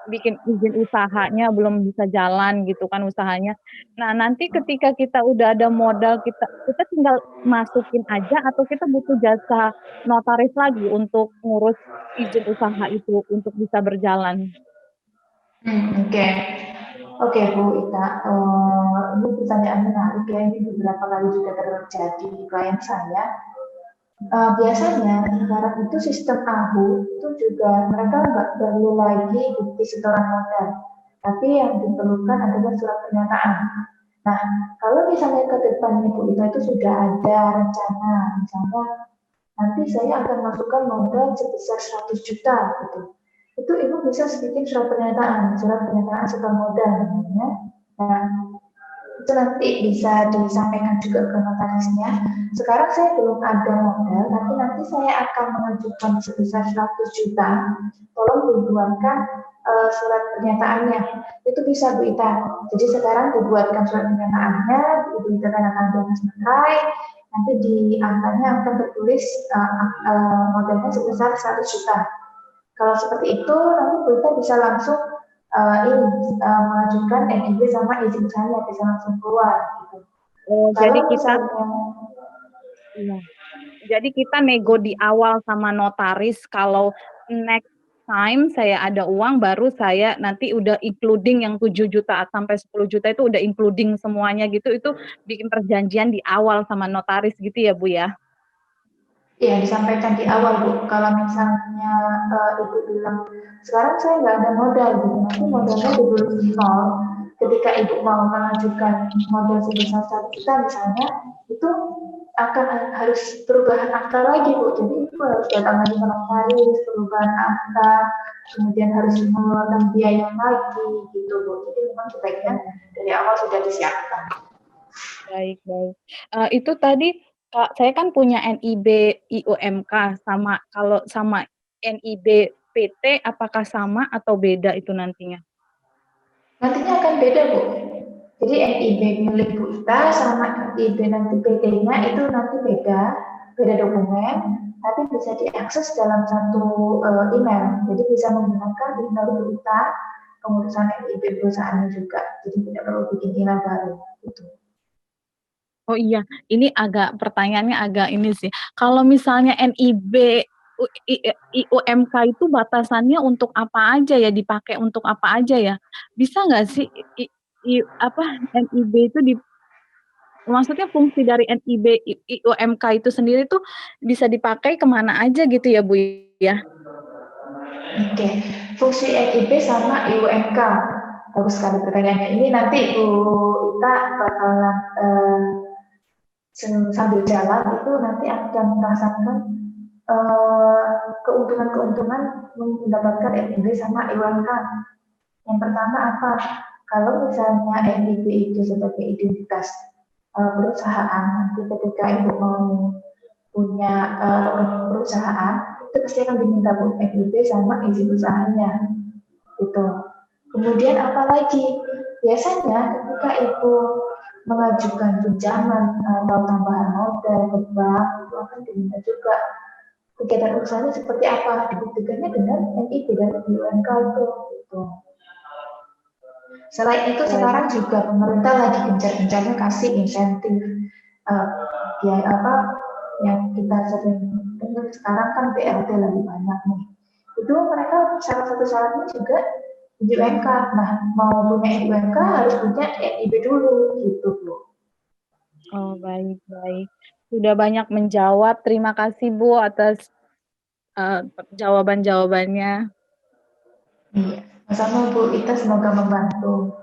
bikin izin usahanya, belum bisa jalan gitu kan usahanya. Nah, nanti ketika kita udah ada modal, kita tinggal masukin aja atau kita butuh jasa notaris lagi untuk ngurus izin usaha itu untuk bisa berjalan? Oke. Oke, Bu Ita, ini pertanyaan menarik ya, ini beberapa kali juga terjadi di klien saya. Biasanya sekarang itu sistem AHU itu juga mereka nggak perlu lagi bukti setoran modal, tapi yang diperlukan adalah surat pernyataan. Nah, kalau misalnya ke depan Bu Ita itu sudah ada rencana, misalnya nanti saya akan masukkan modal sebesar 100 juta gitu. Itu Ibu bisa bikin surat pernyataan setor modal namanya. Nah, itu nanti bisa disampaikan juga ke notarisnya. Sekarang saya belum ada modal, tapi nanti saya akan mengajukan sebesar 100 juta. Tolong dibuatkan surat pernyataannya. Itu bisa Bu Ita. Jadi sekarang dibuatkan surat pernyataannya, Bu Ita tanda tangan selesai. Nanti di angkanya akan tertulis modalnya sebesar 100 juta. Kalau seperti itu, nanti kita bisa langsung mengajukan NIB sama izin usahanya bisa langsung keluar. Gitu. Jadi kita nego di awal sama notaris kalau next time saya ada uang baru saya nanti udah including yang 7 juta sampai 10 juta itu udah including semuanya gitu, itu bikin perjanjian di awal sama notaris gitu ya Bu ya? Iya, disampaikan di awal Bu. Kalau misalnya Ibu bilang, sekarang saya nggak ada modal gitu, nanti modalnya dibeli nol. Ketika Ibu mau mengajukan modal sebesar 1 juta misalnya, itu akan harus perubahan akta lagi Bu. Jadi Ibu harus datang lagi ke notaris, perubahan akta, kemudian harus mengeluarkan biaya lagi gitu Bu. Jadi memang sebaiknya dari awal sudah disiapkan. Baik. Itu tadi Kak, saya kan punya NIB IUMK kalau sama NIB PT apakah sama atau beda itu nantinya? Nantinya akan beda Bu. Jadi NIB milik Bu Ita sama NIB nanti PT-nya itu nanti beda dokumen, tapi bisa diakses dalam satu email. Jadi bisa menggunakan email Bu Ita, pengurusan NIB perusahaannya juga. Jadi tidak perlu bikin email baru. Gitu. Oh iya, ini pertanyaannya agak ini sih. Kalau misalnya NIB IUMK itu batasannya untuk apa aja ya, dipakai untuk apa aja ya? Bisa nggak sih NIB itu maksudnya fungsi dari NIB IUMK itu sendiri tuh bisa dipakai kemana aja gitu ya Bu ya? Oke, fungsi NIB sama IUMK. Bagus sekali pertanyaannya. Ini nanti Bu Ita bakalan sambil jalan itu nanti akan merasakan keuntungan-keuntungan mendapatkan NIB sama IUMK. Yang pertama apa? Kalau misalnya NIB itu sebagai identitas perusahaan, nanti ketika Ibu mau punya perusahaan, itu pasti akan diminta Bu NIB sama izin usahanya. Gitu. Kemudian apa lagi? Biasanya ketika Ibu mengajukan pinjaman atau tambahan modal ke bank itu akan diminta juga kegiatan usahanya seperti apa, dibuktikannya dengan NIB dan IUMK itu. Gitu. Selain itu sekarang juga pemerintah lagi gencar-gencarnya kasih insentif yang kita sering dengar sekarang kan BLT lebih banyak nih. Itu mereka salah satu syaratnya juga IUMK. Nah, mau punya IUMK harus punya NIB dulu gitu Bu. Oh baik. Sudah banyak menjawab. Terima kasih Bu atas jawaban-jawabannya. Iya, sama Bu Ita semoga membantu.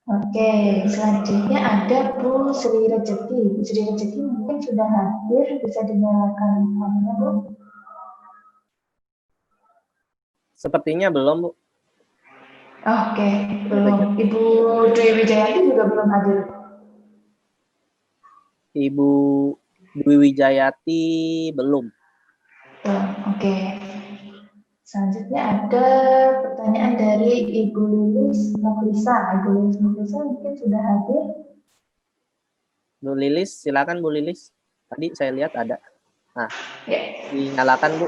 Oke, selanjutnya ada Bu Sri Rejeki. Bu Sri Rejeki mungkin sudah hadir, bisa dinyalakan mikrofnya Bu. Sepertinya belum Bu. Oke, belum. Ibu Dwi Wijayanti juga belum hadir. Ibu Dwi Wijayati belum. Oke. Selanjutnya ada pertanyaan dari Ibu Lilis Muklisa. Ibu Lilis Muklisa mungkin sudah hadir. Bu Lilis, silakan Bu Lilis. Tadi saya lihat ada. Nah, Ya, dinyalakan Bu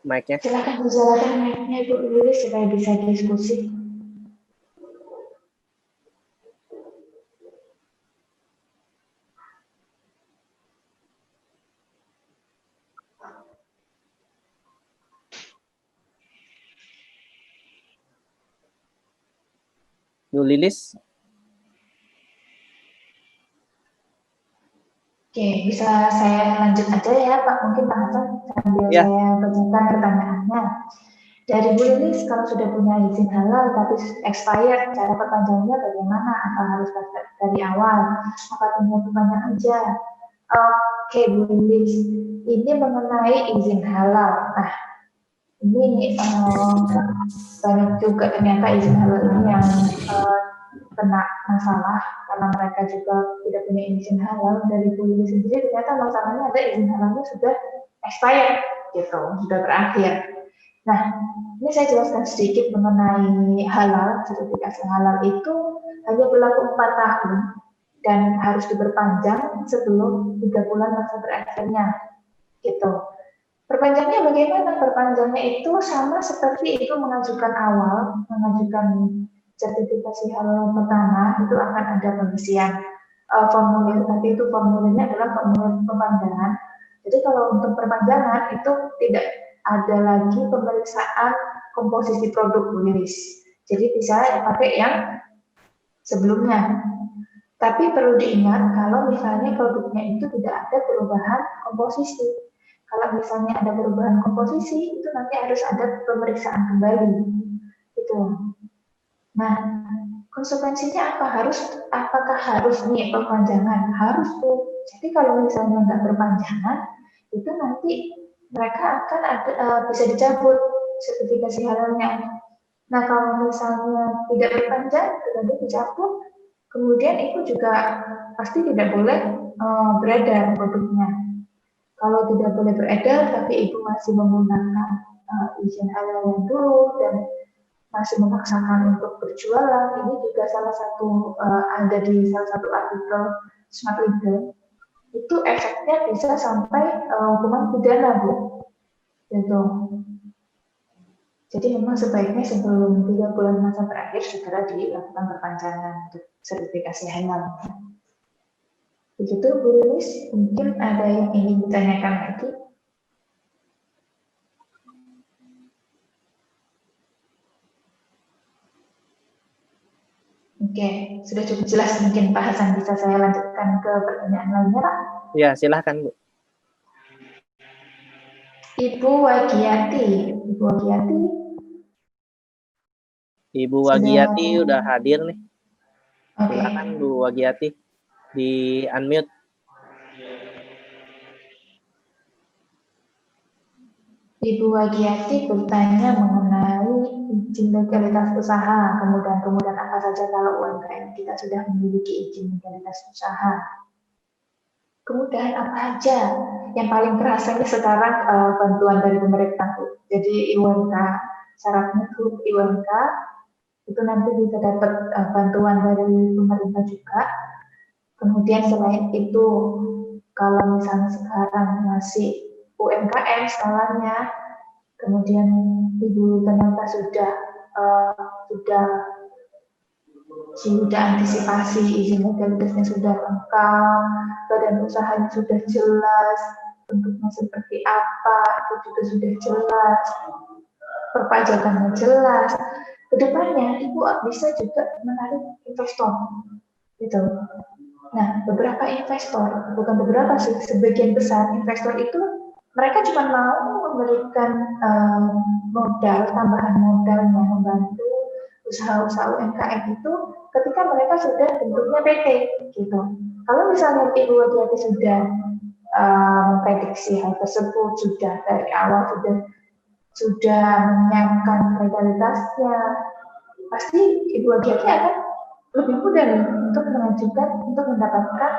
mic-nya. silakan dinyalakan mic-nya Ibu Lilis supaya bisa diskusi. Bu Lilis, Oke, bisa saya lanjut aja ya Pak, mungkin Pak Hasan sambil Ya. saya bacakan pertanyaannya. Dari Bu Lilis, kalau sudah punya izin halal tapi expired, cara perpanjangnya bagaimana? Apa harus dari awal? Apa tinggal perpanjang aja? Oke Bu Lilis, ini mengenai izin halal. Nah, ini banyak juga ternyata izin halal ini yang kena masalah karena mereka juga tidak punya izin halal. Dari Bu Lilis sendiri ternyata masalahnya ada izin halalnya sudah expired gitu, sudah berakhir. Nah, ini saya jelaskan sedikit mengenai halal. Sertifikasi halal itu hanya berlaku 4 tahun dan harus diperpanjang sebelum 3 bulan masa berakhirnya gitu. Perpanjangnya bagaimana? Perpanjangnya itu sama seperti itu mengajukan sertifikasi halal pertama, itu akan ada pengisian formulir, tapi itu formulirnya adalah formulir perpanjangan. Jadi kalau untuk perpanjangan itu tidak ada lagi pemeriksaan komposisi produk Bu Lilis. Jadi bisa pakai yang sebelumnya. Tapi perlu diingat kalau misalnya produknya itu tidak ada perubahan komposisi. Kalau misalnya ada perubahan komposisi, itu nanti harus ada pemeriksaan kembali. Gitu. Nah, konsekuensinya apa? Apakah harus nih perpanjangan? Harus tuh. Jadi kalau misalnya nggak perpanjangan, itu nanti mereka akan bisa dicabut sertifikasi halalnya. Nah, kalau misalnya tidak berpanjang, tidak dicabut, kemudian itu juga pasti tidak boleh beredar produknya. Kalau tidak boleh beredar, tapi ibu masih menggunakan izin halal yang dulu dan masih memaksakan untuk berjualan, ini juga salah satu ada di salah satu artikel Smart Legal. Itu efeknya bisa sampai hukuman pidana, Bu. Gitu. Jadi memang sebaiknya sebelum 3 bulan masa berakhir segera dilakukan perpanjangan untuk sertifikasi halal. Begitu Bu Lilis, mungkin ada yang ingin ditanyakan lagi? Oke, sudah cukup jelas, mungkin Pak Hasan bisa saya lanjutkan ke pertanyaan lainnya, Pak? Ya, silahkan Bu. Ibu Wagiati. Ibu Wagiati udah hadir nih. Silakan Bu Wagiati di unmute. Ibu Wagiati bertanya mengenai izin legalitas usaha, kemudian apa saja kalau UMKM kita sudah memiliki izin legalitas usaha. Kemudian apa aja yang paling terasa ini sekarang bantuan dari pemerintah. Jadi IUMK, syaratnya itu IUMK, itu nanti bisa dapat bantuan dari pemerintah juga. Kemudian selain itu, kalau misalnya sekarang masih UMKM skalanya, kemudian ibu ternyata sudah antisipasi izin legalitasnya sudah lengkap, badan usahanya sudah jelas, bentuknya seperti apa, itu juga sudah jelas, perpajakannya jelas. Kedepannya ibu bisa juga menarik investor, gitu. Nah, beberapa investor, bukan beberapa sih, sebagian besar investor itu mereka cuma mau memberikan modal, tambahan modal yang membantu usaha-usaha UMKM itu ketika mereka sudah bentuknya PT, gitu. Kalau misalnya Ibu Wagiati sudah memprediksi hal tersebut, sudah dari awal sudah menyiapkan legalitasnya, pasti Ibu Wagiati akan lebih mudah nih untuk mengajukan, untuk mendapatkan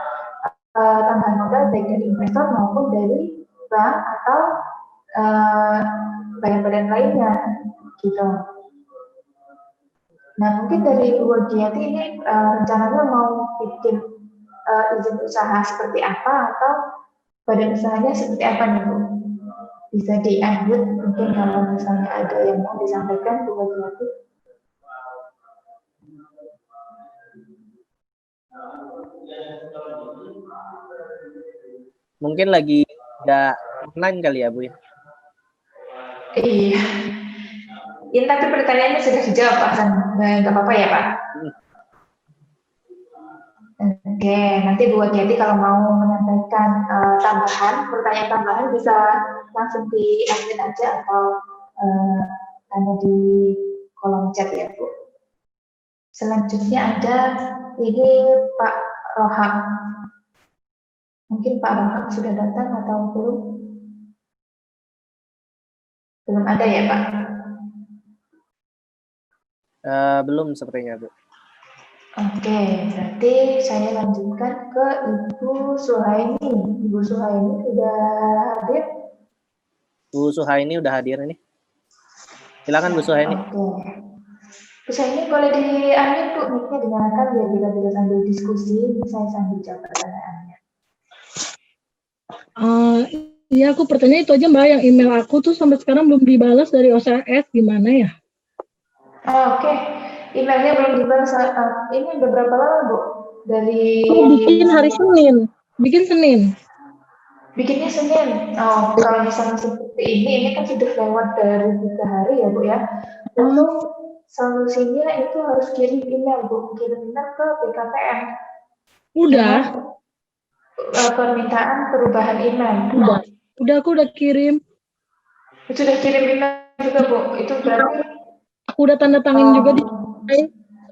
tambahan modal baik dari investor maupun dari bank atau badan-badan lainnya, gitu. Nah, mungkin dari Bu Giati ini rencananya mau bikin izin usaha seperti apa atau badan usahanya seperti apa nih Bu? Bisa dilanjut mungkin kalau misalnya ada yang mau disampaikan Bu Giati. Mungkin lagi nggak online kali ya Bu ya? Iya. Ini tapi pertanyaannya sudah dijawab Pak Hasan. Nggak apa-apa ya Pak? Oke, nanti Bu Giati kalau mau menyampaikan pertanyaan tambahan bisa langsung di admin aja atau tanya di kolom chat ya Bu. Selanjutnya ada ini Pak Roham. Mungkin Pak Roham sudah datang atau belum? Belum ada ya Pak? Belum sepertinya Bu. Oke, berarti saya lanjutkan ke Ibu Suhaini. Ibu Suhaini sudah hadir? Bu Suhaini udah hadir ini. Silakan Bu Suhaini. Oke. Bu Suhaini boleh di-unmute Bu, mic-nya dinyalakan biar kita bisa sambil diskusi, saya sambil jawab pertanyaannya. Iya, aku pertanyaan itu aja Mbak, yang email aku tuh sampai sekarang belum dibalas dari OSS, gimana ya? Oke. Emailnya belum dibalas. Ini udah berapa lama Bu? Dari bikin hari Senin. Bikinnya Senin. Oh, kalau misalnya seperti ini kan sudah lewat dari 3 hari ya Bu ya. Lalu solusinya itu harus kirim email Bu, kirim email ke BKPM. Udah. Permintaan perubahan email. Aku udah kirim. Sudah kirim email juga Bu. Itu berarti aku udah tanda tangan juga di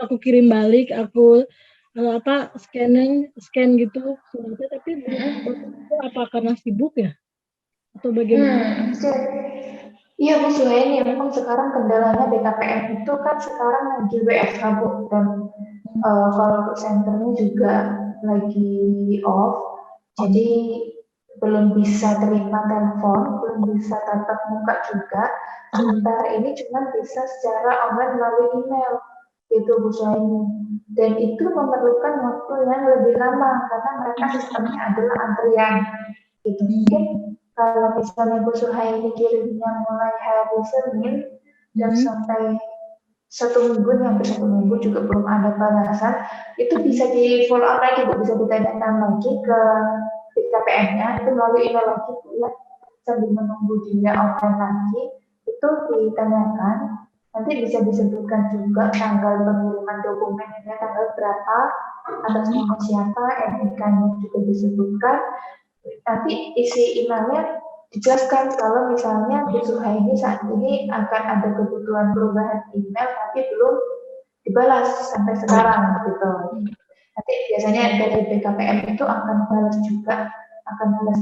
aku kirim balik, aku scan gitu suratnya, tapi apa karena sibuk ya atau bagaimana? Iya Bu Suhaini, memang sekarang kendalanya BKPM itu kan sekarang lagi WFH Bu, dan kalau senternya juga lagi off, jadi belum bisa terima telepon, belum bisa tatap muka juga. Sementara ini cuma bisa secara online melalui email, gitu Bu Suhaini. Dan itu memerlukan waktu yang lebih lama karena mereka sistemnya adalah antrian. Gitu. Mungkin kalau misalnya Bu Suhaini kirimnya mulai hari Senin dan sampai 1 minggu, hampir 1 minggu juga belum ada balasan, itu bisa di follow up lagi Bu, bisa ditanyakan lagi ke BKPM-nya, itu melalui email lagi Bu ya, sambil menunggu dia offline lagi, itu ditanyakan, nanti bisa disebutkan juga tanggal pengiriman dokumennya tanggal berapa, atas nama siapa, NIK-nya juga disebutkan, nanti isi emailnya dijelaskan kalau misalnya Bu Suhaini saat ini akan ada kebutuhan perubahan email tapi belum dibalas sampai sekarang gitu. Nanti biasanya dari BKPM itu akan balas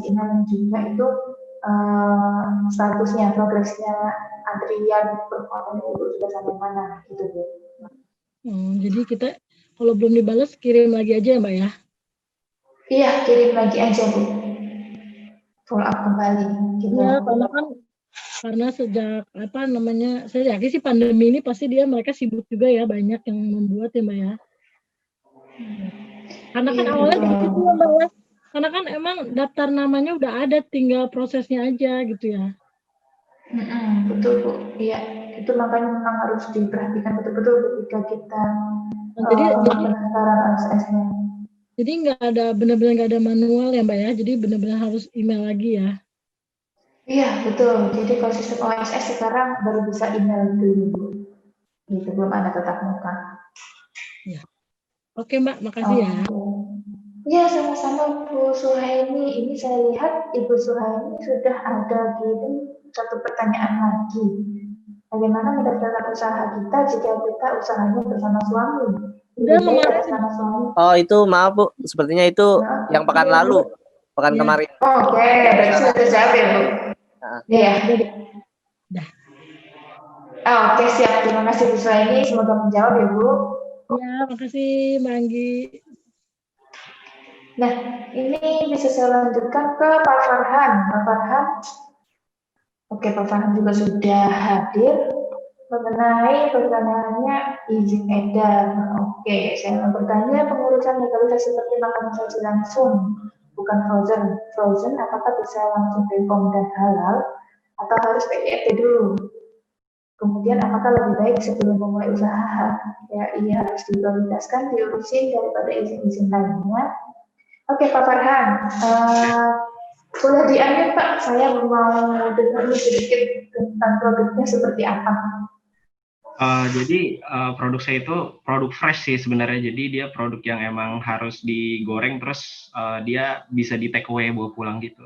email juga itu statusnya, progresnya antrian permohonan itu sudah sampai mana gitu Bu. Jadi kita kalau belum dibalas kirim lagi aja ya Mbak ya? Iya, kirim lagi aja Bu. Follow up kembali gitu. Ya, karena sejak saya yakin sih pandemi ini pasti mereka sibuk juga ya, banyak yang membuat ya Mbak ya. Karena kan awalnya begitu ya Mbak ya. Karena kan emang daftar namanya udah ada, tinggal prosesnya aja gitu ya. Betul Bu, iya itu makanya memang harus diperhatikan betul-betul ketika kita pendaftaran OSS-nya. Jadi benar-benar nggak ada manual ya Mbak ya, jadi benar-benar harus email lagi ya. Iya betul, jadi kalau sistem OSS sekarang baru bisa email dulu, gitu belum ada tatap muka. Ya. Oke Mbak, makasih ya. Iya sama-sama Bu Suhaini, ini saya lihat Ibu Suhaini sudah ada satu pertanyaan lagi. Bagaimana mendaftarkan usaha kita jika kita usahanya bersama suami? Oh itu maaf Bu, sepertinya itu yang pekan lalu, kemarin. Oke, berarti sudah terjawab ya Bu? Iya. Oke siap, terima kasih Bu Suhaini, semoga menjawab ya Bu. Ya, makasih Mbak Anggi. Nah, ini bisa saya lanjutkan ke Pak Farhan. Pak Farhan, Oke, Pak Farhan juga sudah hadir. Mengenai pertanyaannya izin edar. Oke, saya mau bertanya pengurusan legalitas seperti makanan saji langsung, bukan frozen. Frozen apakah bisa langsung BPOM dan halal atau harus PIRT dulu? Kemudian apakah lebih baik sebelum memulai usaha? Ya, iya harus diprioritaskan, diurusin daripada izin-izin lainnya. Oke, Pak Farhan, boleh diambil Pak, saya mau dengar sedikit tentang produknya seperti apa. Jadi produk saya itu produk fresh sih sebenarnya. Jadi dia produk yang emang harus digoreng terus dia bisa di take away bawa pulang gitu.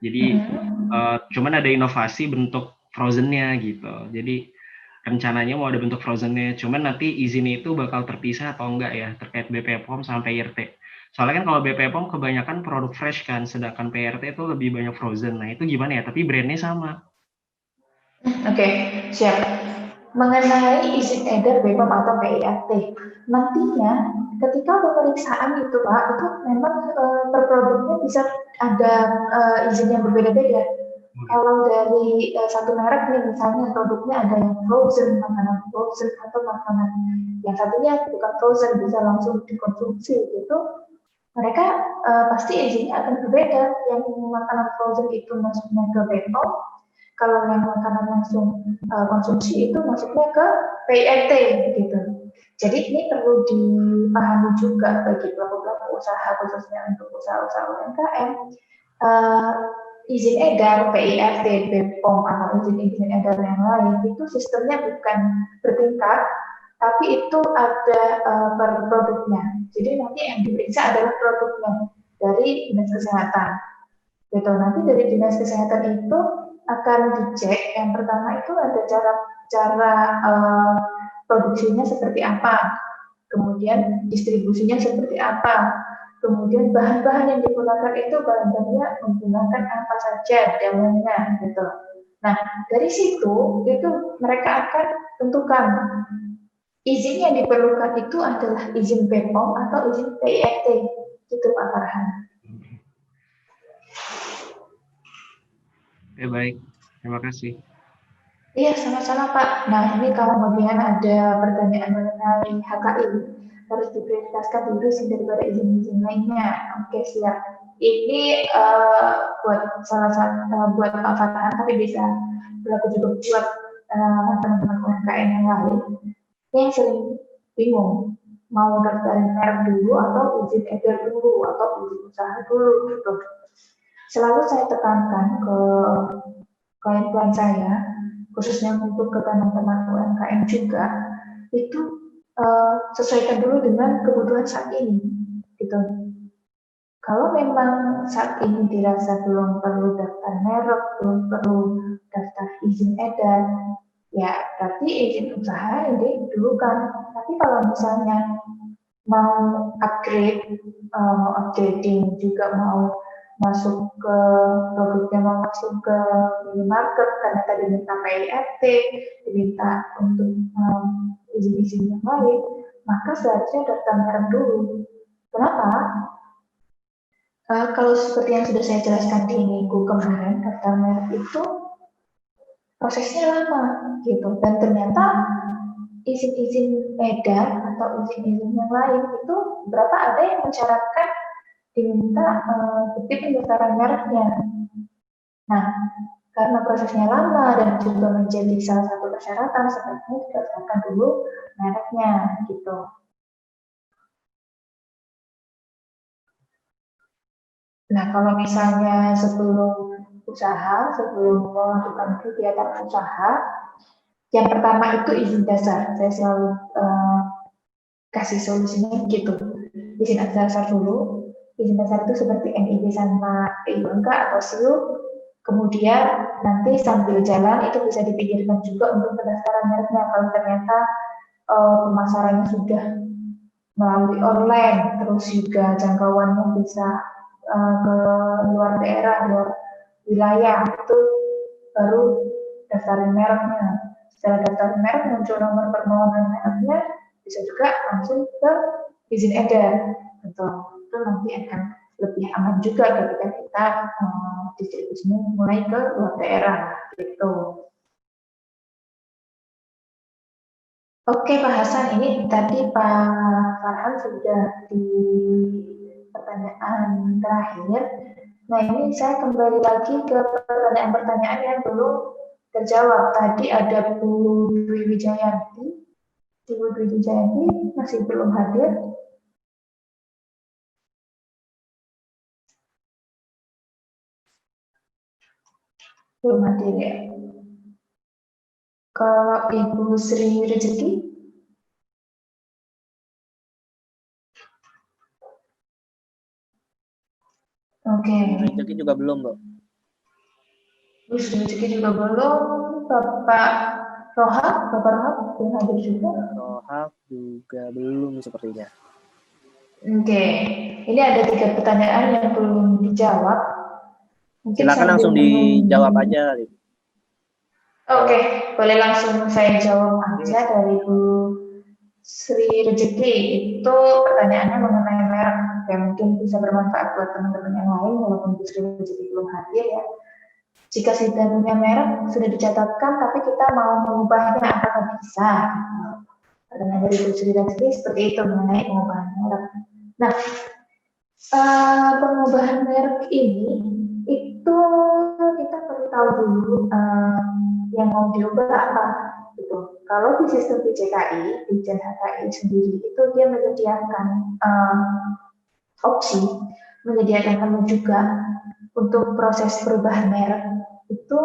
Jadi cuman ada inovasi bentuk frozennya gitu. Jadi rencananya mau ada bentuk frozennya. Cuman nanti izinnya itu bakal terpisah atau enggak ya terkait BPOM sama PIRT. Soalnya kan kalau BPOM kebanyakan produk fresh kan, sedangkan PIRT itu lebih banyak frozen. Nah itu gimana ya? Tapi brandnya sama. Oke, siap. Mengenai izin edar BPOM atau PIRT, nantinya ketika pemeriksaan itu Pak, itu memang per produknya bisa ada izin yang berbeda-beda. Kalau dari satu merek nih misalnya produknya ada yang frozen, makanan frozen atau makanan yang satunya bukan frozen bisa langsung dikonsumsi gitu, mereka pasti izinnya akan berbeda. Yang makanan frozen itu masuknya ke BPOM, kalau yang makanan langsung konsumsi itu masuknya ke PIRT gitu. Jadi ini perlu dipahami juga bagi pelaku-pelaku usaha khususnya untuk usaha-usaha UMKM. Izin edar PIRT, BPOM atau izin-izin edar yang lain itu sistemnya bukan bertingkat, tapi itu ada per produknya. Jadi nanti yang diperiksa adalah produknya dari Dinas Kesehatan. Gitu. Nanti dari Dinas Kesehatan itu akan dicek. Yang pertama itu ada cara produksinya seperti apa, kemudian distribusinya seperti apa, kemudian bahan-bahan yang digunakan itu bahan-bahannya menggunakan apa saja dalamnya gitu. Nah dari situ itu mereka akan tentukan izin yang diperlukan itu adalah izin BPOM atau izin PIRT gitu Pak Farhan. Baik, terima kasih. Iya, sama-sama Pak. Nah, ini kalau kemudian ada pertanyaan mengenai HKI, harus diprioritaskan dulu sih daripada izin-izin lainnya. Oke, siap. Ini buat salah satu buat Pak Farhan, tapi bisa berlaku juga buat teman-teman UMKM yang lain. Yang sering bingung, mau daftarin merek dulu atau izin edar dulu atau izin usaha dulu gitu. Selalu saya tekankan ke klien-klien saya, khususnya untuk ke teman-teman UMKM juga, itu sesuaikan dulu dengan kebutuhan saat ini, gitu. Kalau memang saat ini dirasa belum perlu daftar merek, belum perlu daftar izin edar, ya berarti izin usaha ini dulu kan. Tapi kalau misalnya mau upgrade, mau upgrading juga mau masuk ke produknya, mau masuk ke minimarket karena tadi minta PIRT, diminta untuk izin-izin yang lain, maka seharusnya daftar merek dulu. Kenapa? Kalau seperti yang sudah saya jelaskan di minggu kemarin, daftar merek itu prosesnya lama gitu, dan ternyata izin-izin edar atau izin-izin yang lain itu berapa ada yang mensyaratkan diminta bukti pendaftaran mereknya. Nah, karena prosesnya lama dan juga menjadi salah satu persyaratan, sebaiknya didaftarkan dulu mereknya gitu. Nah, kalau misalnya sebelum melakukan kegiatan usaha, yang pertama itu izin dasar. Saya selalu kasih solusinya gitu. Izin dasar dulu. Izin dasar itu seperti NIB sama IUNK atau SIU. Kemudian nanti sambil jalan itu bisa dipikirkan juga untuk pendaftaran mereknya. Kalau ternyata pemasarannya sudah melalui online, terus juga jangkauannya bisa ke luar daerah, luar wilayah, itu baru daftarin mereknya. Setelah daftarin merek, muncul nomor permohonan mereknya, bisa juga langsung ke izin edar. Gitu. Itu nanti akan lebih aman juga ketika kita distribusinya mulai ke luar daerah gitu. Oke Pak Hasan, ini tadi Pak Farhan sudah di pertanyaan terakhir. Nah ini saya kembali lagi ke pertanyaan-pertanyaan yang belum terjawab. Tadi ada Bu Dwi Wijayanti. Bu Dwi Wijayanti masih belum hadir. Belum hadir ya. Kalau Ibu Sri Rezeki? Oke. Rezeki juga belum, Bu. Bu Sri Rezeki juga belum. Bapak Rohab belum hadir juga. Rohab juga belum sepertinya. Oke. Ini ada 3 pertanyaan yang belum dijawab. Mungkin silakan langsung dijawab aja. Oke, boleh langsung saya jawab aja dari Bu Sri Rezeki. Itu pertanyaannya mengenai merek yang mungkin bisa bermanfaat buat teman-teman yang lain walaupun Bu Sri Rezeki belum hadir ya. Jika sudah punya merek, sudah dicatatkan, tapi kita mau mengubahnya, apakah bisa? Pertanyaan dari Bu Sri Rezeki seperti itu mengenai pengubahan merek. Nah, pengubahan merek ini itu kita perlu tahu dulu yang mau diubah apa gitu. Kalau di sistem PJKI, Ditjen HKI sendiri itu dia menyediakan opsi, menyediakan menu juga untuk proses perubahan merek itu,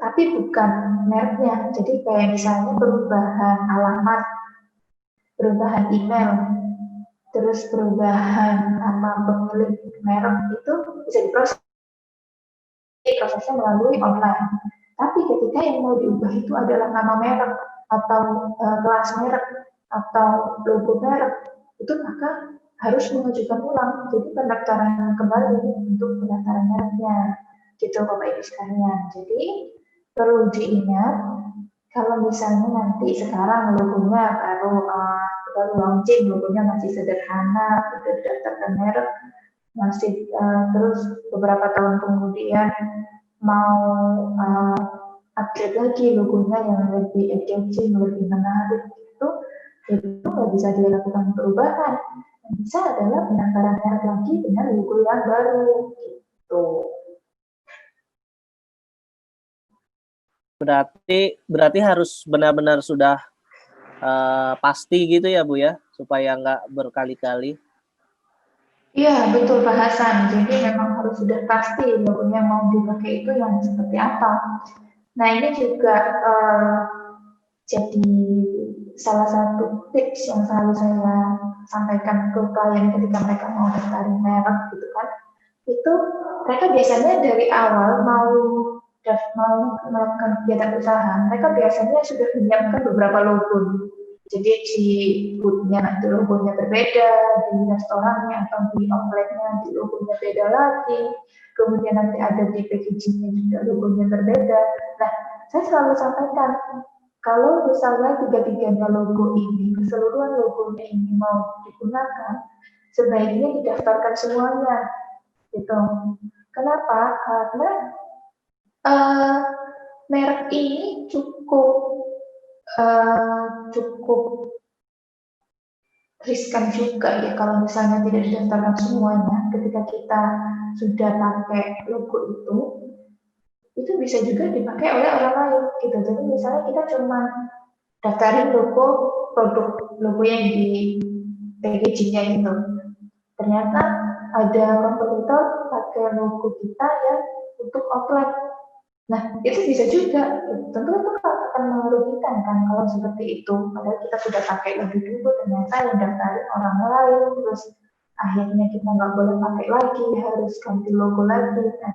tapi bukan mereknya. Jadi kayak misalnya perubahan alamat, perubahan email, terus perubahan nama pemilik merek itu bisa diproses. Prosesnya melalui online. Tapi ketika yang mau diubah itu adalah nama merek atau kelas merek atau logo merek, itu maka harus mengajukan ulang. Jadi pendaftaran kembali untuk pendaftaran mereknya. Gitu Bapak Ibu sekalian. Jadi perlu diingat kalau misalnya nanti sekarang logonya baru launching, logonya masih sederhana, sudah didaftarkan merek, masih terus beberapa tahun kemudian mau upgrade lagi logonya yang lebih engaging, lebih menarik itu nggak bisa dilakukan perubahan. Yang bisa adalah pendaftaran merek lagi dengan logo yang baru gitu. Berarti harus benar-benar sudah pasti gitu ya Bu ya, supaya nggak berkali-kali. Iya betul Pak Hasan. Jadi memang harus sudah pasti logonya mau dipakai itu yang seperti apa. Nah ini juga jadi salah satu tips yang selalu saya sampaikan ke klien ketika mereka mau daftarin merek gitu kan. Itu mereka biasanya dari awal mau melakukan kegiatan usaha, mereka biasanya sudah menyiapkan beberapa logo. Jadi di booth-nya nanti logonya berbeda, di restorannya atau di outlet-nya di logonya beda lagi, kemudian nanti ada di packaging-nya juga logonya berbeda. Nah, saya selalu sampaikan, kalau misalnya tiga-tiganya logo ini, keseluruhan logonya ini mau digunakan, sebaiknya didaftarkan semuanya. Gitu. Kenapa? Karena merek ini cukup riskan juga ya kalau misalnya tidak didaftarkan semuanya. Ketika kita sudah pakai logo itu bisa juga dipakai oleh orang lain gitu. Jadi misalnya kita cuma daftarin logo yang di packaging-nya itu, ternyata ada kompetitor pakai logo kita yang untuk offline. Nah, itu bisa juga. Tentu itu akan merugikan kan kalau seperti itu. Padahal kita sudah pakai lebih dulu, ternyata yang daftarin orang lain, terus akhirnya kita nggak boleh pakai lagi, harus ganti logo lagi. Nah,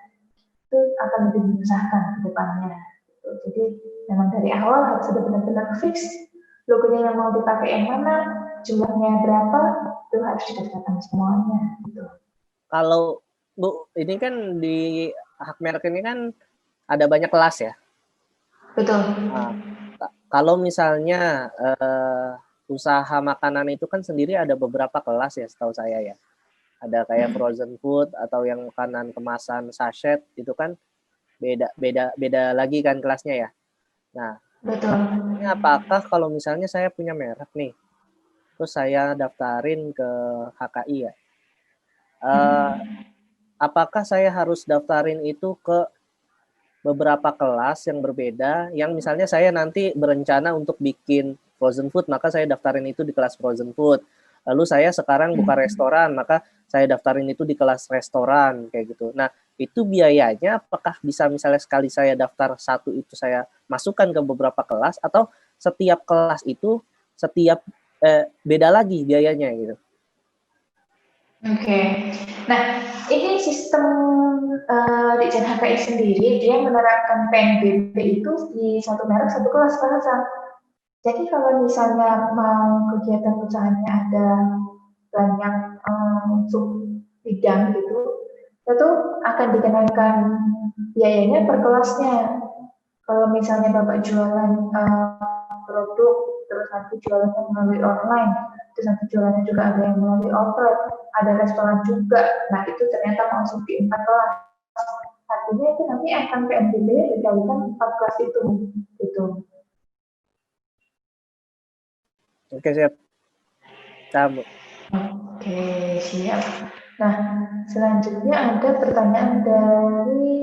itu akan lebih menyusahkan ke depannya. Jadi memang dari awal harus sudah benar-benar fix logonya yang mau dipakai yang mana, jumlahnya berapa, itu harus didaftarkan semuanya. Gitu. Kalau Bu, ini kan di hak merek ini kan ada banyak kelas ya. Betul. Nah, kalau misalnya usaha makanan itu kan sendiri ada beberapa kelas ya, setahu saya ya. Ada kayak frozen food atau yang makanan kemasan sachet itu kan beda lagi kan kelasnya ya. Nah, Betul. ini apakah kalau misalnya saya punya merek nih, terus saya daftarin ke HKI ya, apakah saya harus daftarin itu ke beberapa kelas yang berbeda, yang misalnya saya nanti berencana untuk bikin frozen food, maka saya daftarin itu di kelas frozen food. Lalu saya sekarang buka restoran, maka saya daftarin itu di kelas restoran, kayak gitu. Nah, itu biayanya apakah bisa misalnya sekali saya daftar satu itu saya masukkan ke beberapa kelas, atau setiap kelas itu setiap beda lagi biayanya gitu. Oke. Nah, ini sistem Ditjen HKI sendiri, dia menerapkan PNBP itu di satu merek, satu kelas, Pak Hasan. Jadi kalau misalnya mau kegiatan usahanya ada banyak sub bidang gitu, itu akan dikenakan biayanya per kelasnya. Kalau misalnya Bapak jualan produk, terus nanti jualannya melalui online, terus nanti jualannya juga ada yang melalui offline, ada restoran juga. Nah, itu ternyata masuk di 4 kelas. Artinya itu nanti akan PNBP dikalikan 4 kelas itu. Gitu. Oke, siap. Tamu. Oke, siap. Nah, selanjutnya ada pertanyaan dari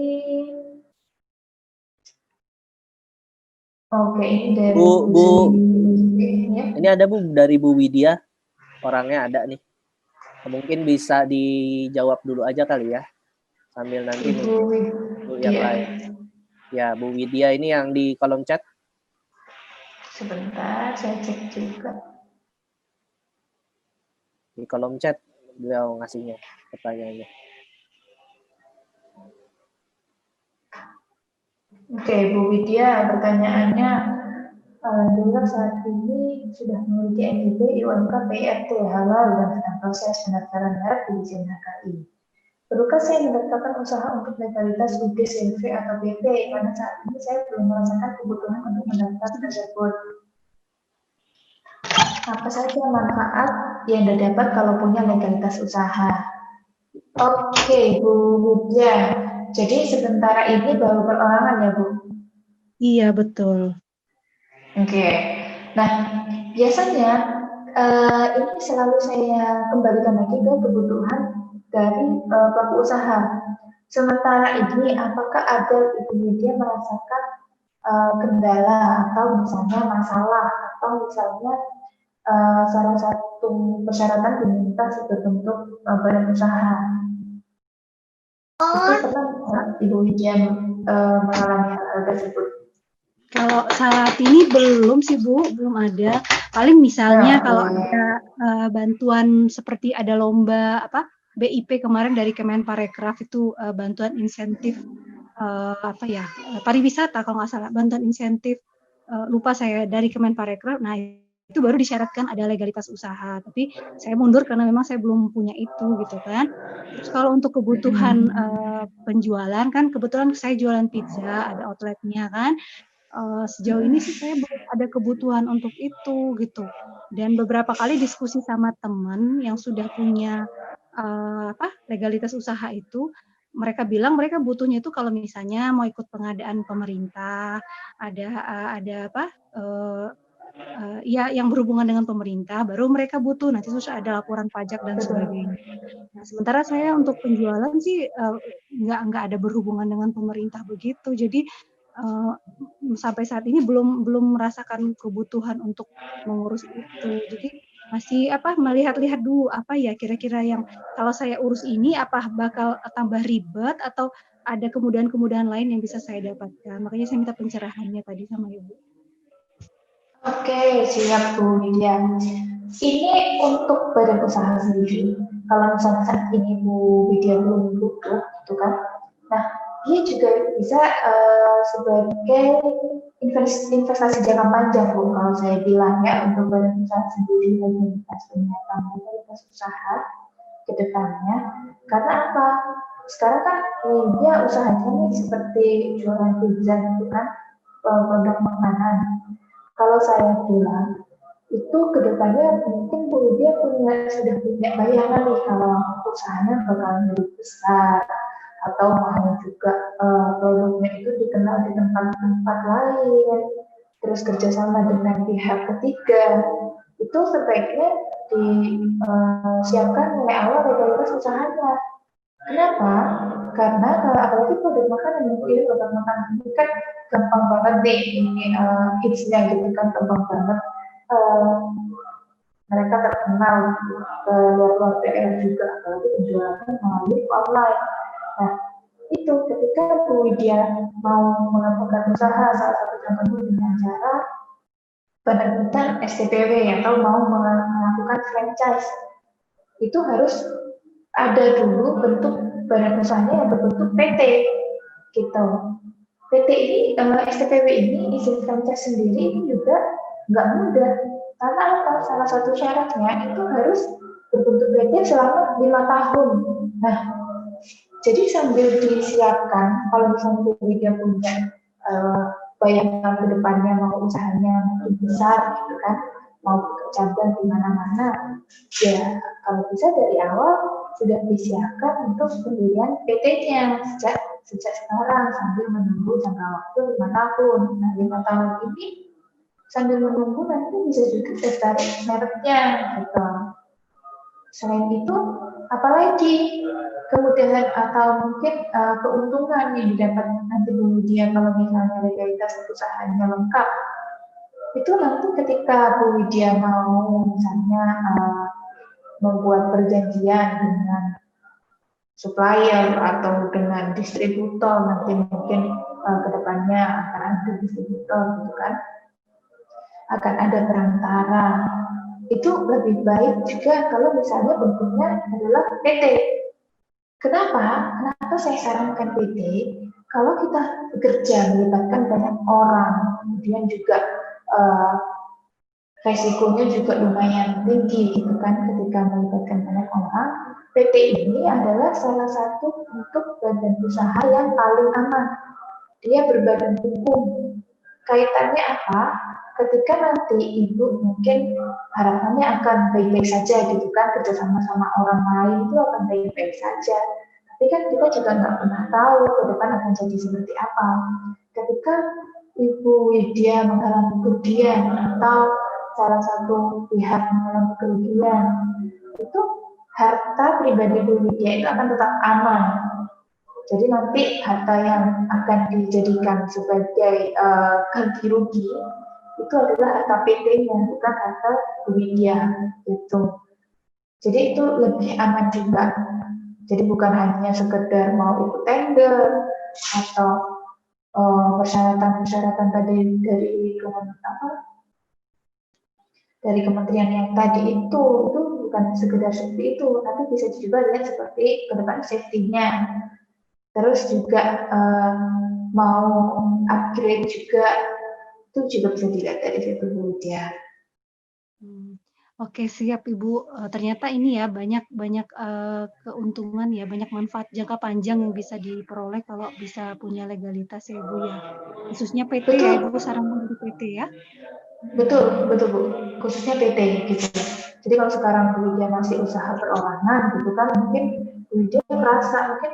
ini dari Bu, ya. Ini ada Bu dari Bu Widya, orangnya ada nih. Mungkin bisa dijawab dulu aja kali ya, sambil nanti Ibu yang lain. Ya, Bu Widya ini yang di kolom chat. Sebentar, saya cek juga. Di kolom chat beliau ngasihnya pertanyaannya. Oke, Bu Widya, pertanyaannya, Alhamdulillah saat ini sudah memiliki NIB, IUMK, PIRT, halal dan sedang proses pendaftaran merek di Ditjen HKI. Perlukah saya mendaftarkan usaha untuk legalitas UG, CV, atau BP? Karena saat ini saya belum merasakan kebutuhan untuk mendaftar tersebut. Apa saja manfaat yang didapat kalau punya legalitas usaha? Oke, Bu Widya. Jadi sementara ini baru perorangan ya, Bu? Iya, betul. Oke. Nah, biasanya ini selalu saya kembalikan lagi ke kebutuhan dari pelaku usaha. Sementara ini, apakah ada Ibu Widya merasakan kendala atau misalnya masalah atau misalnya salah satu persyaratan diminta sebagai bentuk badan usaha? Itu pernah Ibu Widya mengalami hal tersebut? Kalau saat ini belum sih Bu, belum ada. Paling misalnya kalau ada bantuan seperti ada lomba BIP kemarin dari Kemenparekraf itu bantuan insentif pariwisata kalau nggak salah, bantuan insentif lupa saya dari Kemenparekraf. Nah, itu baru disyaratkan ada legalitas usaha. Tapi saya mundur karena memang saya belum punya itu gitu kan. Terus kalau untuk kebutuhan penjualan kan kebetulan saya jualan pizza, ada outletnya kan. Sejauh ini sih saya belum ada kebutuhan untuk itu gitu. Dan beberapa kali diskusi sama teman yang sudah punya legalitas usaha itu, mereka bilang mereka butuhnya itu kalau misalnya mau ikut pengadaan pemerintah, yang berhubungan dengan pemerintah, baru mereka butuh nanti terus ada laporan pajak dan sebagainya. Nah, sementara saya untuk penjualan sih nggak ada berhubungan dengan pemerintah begitu. Jadi sampai saat ini belum merasakan kebutuhan untuk mengurus itu. Jadi masih melihat-lihat dulu apa ya kira-kira yang kalau saya urus ini apa bakal tambah ribet atau ada kemudahan-kemudahan lain yang bisa saya dapatkan. Makanya saya minta pencerahannya tadi sama Ibu. Oke, siap Bu Widya. Ini untuk badan usaha sendiri. Kalau misalnya saat ini Bu Widya belum butuh, gitu kan? Nah, dia juga bisa sebagai investasi jangka panjang, Bu. Kalau saya bilang ya, untuk badan usaha sendiri legalitas penyiapan legalitas usaha ke depannya. Karena apa? Sekarang kan dia usahanya nih seperti jualan pizza gitu kan, produk makanan. Kalau saya bilang itu kedepannya mungkin Bu dia sudah punya bayangan nih kalau usahanya bakalan lebih besar, atau mau juga produknya itu dikenal di tempat-tempat lain, terus kerjasama dengan pihak ketiga, itu sebaiknya disiapkan mulai awal legalitas usahanya. Kenapa? Karena kalau apalagi produk makanan, mungkin produk makanan ini kan gampang banget nih ini hitsnya gitu kan, gampang banget mereka terkenal ke luar daerah juga, apalagi penjualannya melalui online. Nah, itu ketika Bu Widya mau melakukan usaha, salah satu contohnya dengan cara penerbitan STPW atau mau melakukan franchise, itu harus ada dulu bentuk badan usahanya yang berbentuk PT gitu. PT ini, STPW ini, izin franchise sendiri ini juga nggak mudah. Karena apa? Salah satu syaratnya itu harus berbentuk PT selama 5 tahun. Nah, jadi sambil disiapkan, kalau misalnya Bu Widya punya bayangan ke depannya mau usahanya makin besar gitu kan, mau cabang di mana-mana, ya kalau bisa dari awal sudah disiapkan untuk pendirian PT-nya sejak sekarang sambil menunggu jangka waktu 5 tahun. Nah, 5 tahun ini sambil menunggu nanti bisa juga daftar mereknya gitu. Selain itu, apalagi kemudahan atau mungkin keuntungan yang didapat nanti Bu Widya kalau misalnya legalitas usahanya lengkap, itu nanti ketika Bu Widya mau misalnya membuat perjanjian dengan supplier atau dengan distributor, nanti mungkin kedepannya akan ada distributor gitu kan, akan ada perantara. Itu lebih baik juga kalau misalnya bentuknya adalah PT. Kenapa? Kenapa saya sarankan PT? Kalau kita bekerja melibatkan banyak orang, kemudian juga resikonya juga lumayan tinggi gitu kan ketika melibatkan banyak orang. PT ini adalah salah satu bentuk badan usaha yang paling aman. Dia berbadan hukum. Kaitannya apa? Ketika nanti ibu mungkin harapannya akan baik-baik saja gitu kan, kerjasama sama orang lain itu akan baik-baik saja. Tapi kan kita juga nggak pernah tahu ke depan akan jadi seperti apa. Ketika Ibu Widya mengalami kerugian atau salah satu pihak mengalami kerugian, itu harta pribadi Bu Widya itu akan tetap aman. Jadi nanti harta yang akan dijadikan sebagai ganti rugi itu adalah harta PT-nya, bukan harta Bu Widya gitu. Jadi itu lebih aman juga. Jadi bukan hanya sekedar mau ikut tender atau persyaratan-persyaratan tadi dari kementerian yang tadi itu bukan sekedar seperti itu, tapi bisa juga lihat seperti ke depan safety-nya. Terus juga mau upgrade juga, itu juga bisa dilihat dari situ Bu Widya. Oke, siap Ibu. Ternyata ini ya banyak keuntungan ya, banyak manfaat jangka panjang yang bisa diperoleh kalau bisa punya legalitas ya Bu ya. Khususnya PT ya Ibu, saran dari PT ya. Betul Bu. Khususnya PT gitu. Jadi kalau sekarang Bu Widya masih usaha perorangan gitu kan, mungkin Bu Widya merasa mungkin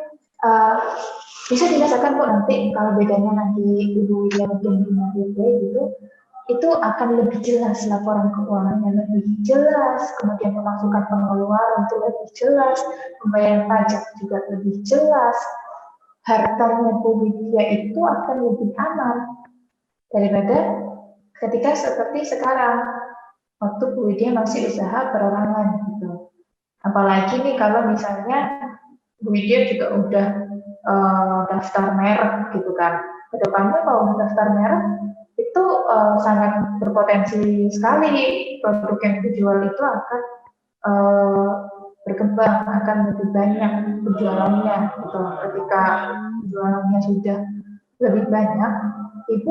bisa dirasakan Bu nanti kalau bedanya nanti Ibu Widya mungkin punya PT gitu, itu akan lebih jelas laporan keuangannya lebih jelas, kemudian pemasukan pengeluaran itu lebih jelas, pembayaran pajak juga lebih jelas, hartanya Bu Widya itu akan lebih aman daripada ketika seperti sekarang waktu Bu Widya masih usaha perorangan gitu. Apalagi nih kalau misalnya Bu Widya juga udah daftar merek gitu kan, kedepannya kalau daftar merek itu sangat berpotensi sekali produk yang dijual itu akan berkembang, akan lebih banyak penjualannya gitu. Ketika penjualannya sudah lebih banyak, ibu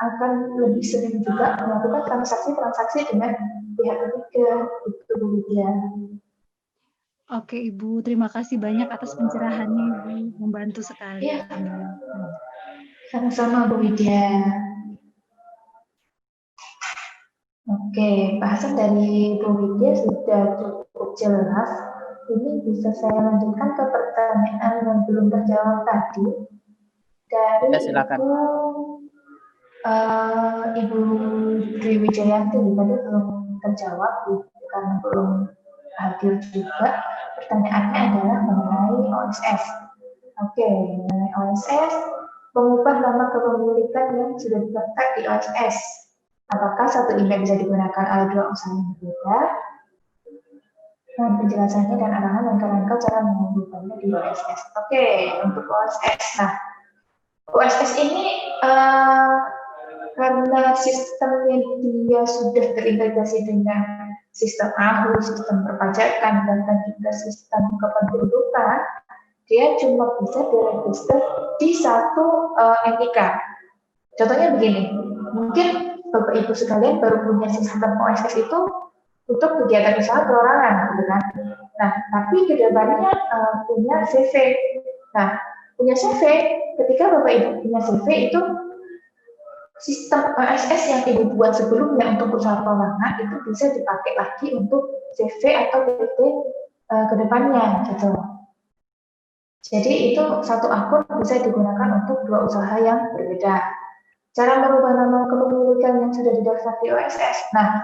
akan lebih sering juga melakukan transaksi dengan pihak ketiga itu Bu Widya. Oke Ibu, terima kasih banyak atas pencerahannya Ibu, membantu sekali. Ya. Sama-sama Bu Widya. Oke, bahasan dari Bu Widya sudah cukup jelas ini bisa saya lanjutkan ke pertanyaan yang belum terjawab tadi dari Ya, silakan. Ibu Dwi Wijayanti tadi belum terjawab karena belum hadir juga. Pertanyaannya adalah mengenai OSS. Oke, mengenai OSS, mengubah nama kepemilikan yang sudah terdaftar di OSS. Apakah satu email bisa digunakan oleh dua usaha yang berbeda? Dan penjelasannya dan arahan dan kerangka cara mengubahnya di OSS. Oke, untuk OSS. Nah, OSS ini karena sistemnya dia sudah terintegrasi dengan sistem AHU, sistem perpajakan, bahkan juga sistem kependudukan, dia cuma bisa diregister di satu NIK. Contohnya begini, mungkin Bapak Ibu sekalian baru punya sistem OSS itu untuk kegiatan usaha perorangan, gitu kan? Nah, tapi kedepannya punya CV. Nah, punya CV, ketika Bapak Ibu punya CV itu sistem OSS yang Ibu buat sebelumnya untuk usaha perorangan itu bisa dipakai lagi untuk CV atau PT kedepannya, gitu. Jadi itu satu akun bisa digunakan untuk dua usaha yang berbeda. Cara merubah nama kepemilikan yang sudah didaftar di OSS. Nah,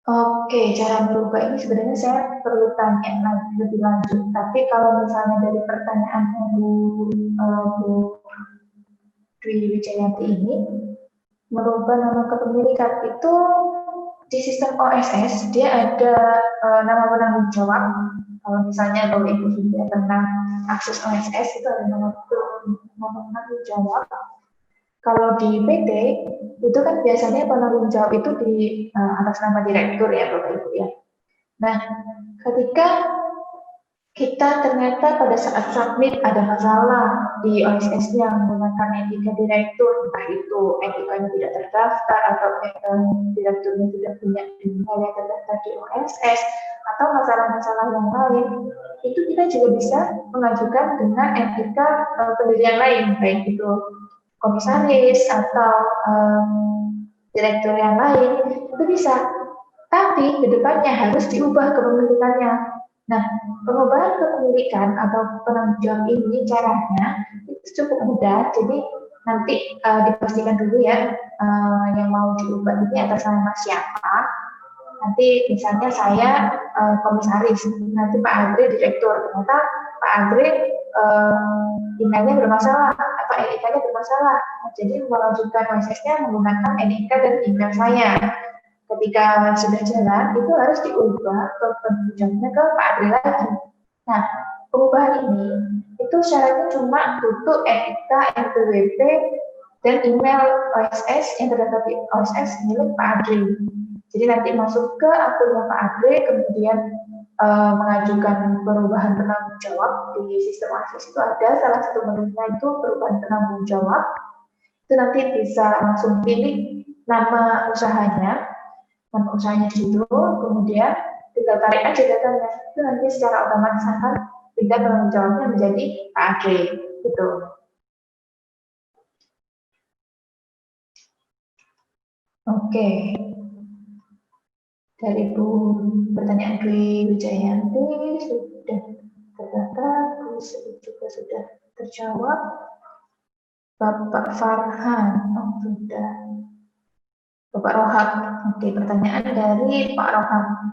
oke, cara merubah ini sebenarnya saya perlu tanya lebih lanjut. Tapi kalau misalnya dari pertanyaan Bu Dwi Wijayanti ini, merubah nama kepemilikan itu di sistem OSS dia ada nama penanggung jawab. Kalau misalnya Bapak Ibu sudah pernah akses OSS itu ada nama penanggung jawab. Kalau di PT itu kan biasanya penanggung jawab itu di atas nama direktur ya Bapak Ibu ya. Nah, ketika kita ternyata pada saat submit ada masalah di OSS-nya menggunakan etika direktur, entah itu etikanya tidak terdaftar atau direkturnya tidak punya email yang terdaftar di OSS atau masalah-masalah yang lain, itu kita juga bisa mengajukan dengan etika pendirian lain, baik itu komisaris atau direktur yang lain, itu bisa. Tapi kedepannya harus diubah kepemilikannya. Nah, pengubahan kepemilikan atau penanggung jawab ini caranya itu cukup mudah. Jadi nanti dipastikan dulu ya yang mau diubah ini atas nama siapa. Nanti misalnya saya komisaris, nanti Pak Andre direktur. Ternyata Pak Andre emailnya bermasalah atau NIK-nya bermasalah. Jadi melanjutkan OSS-nya menggunakan NIK dan email saya. Ketika sudah jalan, itu harus diubah ke penunjuknya ke Pak Adri lagi. Nah, perubahan ini, itu syaratnya cuma butuh NIK, NPWP, dan email OSS yang terdaftar di OSS milik Pak Adri. Jadi nanti masuk ke akunnya Pak Adri, kemudian mengajukan perubahan penanggung jawab di sistem OSS itu ada salah satu menunya itu perubahan penanggung jawab. Itu nanti bisa langsung pilih nama usahanya di situ, kemudian tinggal tarik aja datanya, itu nanti secara otomatis akan pindah penanggung jawabnya menjadi Pak Adri, gitu. Oke, dari pertanyaan Dwi Wijayanti sudah terdaftar, juga sudah terjawab. Bapak Farhan, sudah. Bapak Rohab, oke, pertanyaan dari Pak Rohab.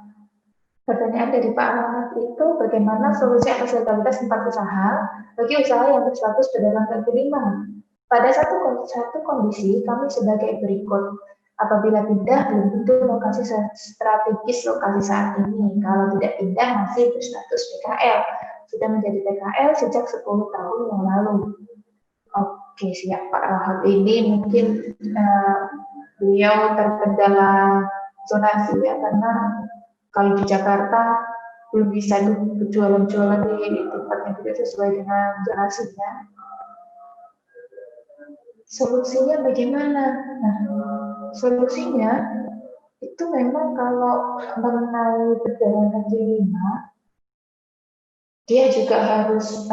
Pertanyaan dari Pak Rohab itu bagaimana solusi atas legalitas tempat usaha bagi usaha yang berstatus pedagang kaki lima. Pada satu kondisi kami sebagai berikut. Apabila pindah belum tentu lokasi strategis lokasi saat ini. Kalau tidak pindah masih berstatus PKL. Sudah menjadi PKL sejak 10 tahun yang lalu. Oke, siap Pak Rohab. Ini mungkin beliau terkendala zonasi ya, karena kalau di Jakarta belum bisa jualan-jualan di tempat yang tidak sesuai dengan zonasinya. Solusinya bagaimana? Nah, solusinya itu memang kalau mengenai pedagang kaki lima, dia juga harus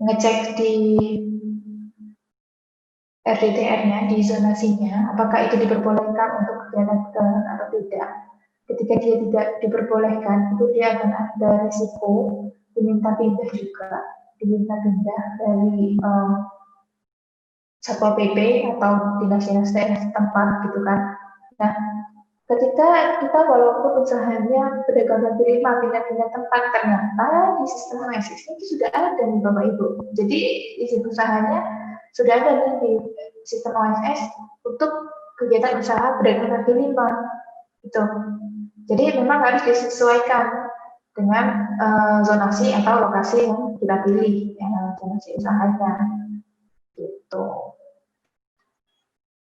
ngecek di RDTR-nya, di zonasinya, apakah itu diperbolehkan untuk kegiatan atau tidak. ketika dia tidak diperbolehkan, itu dia akan ada risiko diminta pindah juga, diminta pindah dari Satpol PP atau dinas-dinas daerah setempat gitu kan. Nah, ketika kita walaupun usahanya pedagang kaki lima pindah-pindah tempat, ternyata di sistem OSS itu sudah ada nih Bapak Ibu. Jadi izin usahanya sudah ada nih di sistem OSS untuk kegiatan usaha pedagang kaki lima gitu. Jadi memang harus disesuaikan dengan zonasi atau lokasi yang kita pilih, zonasi usahanya gitu.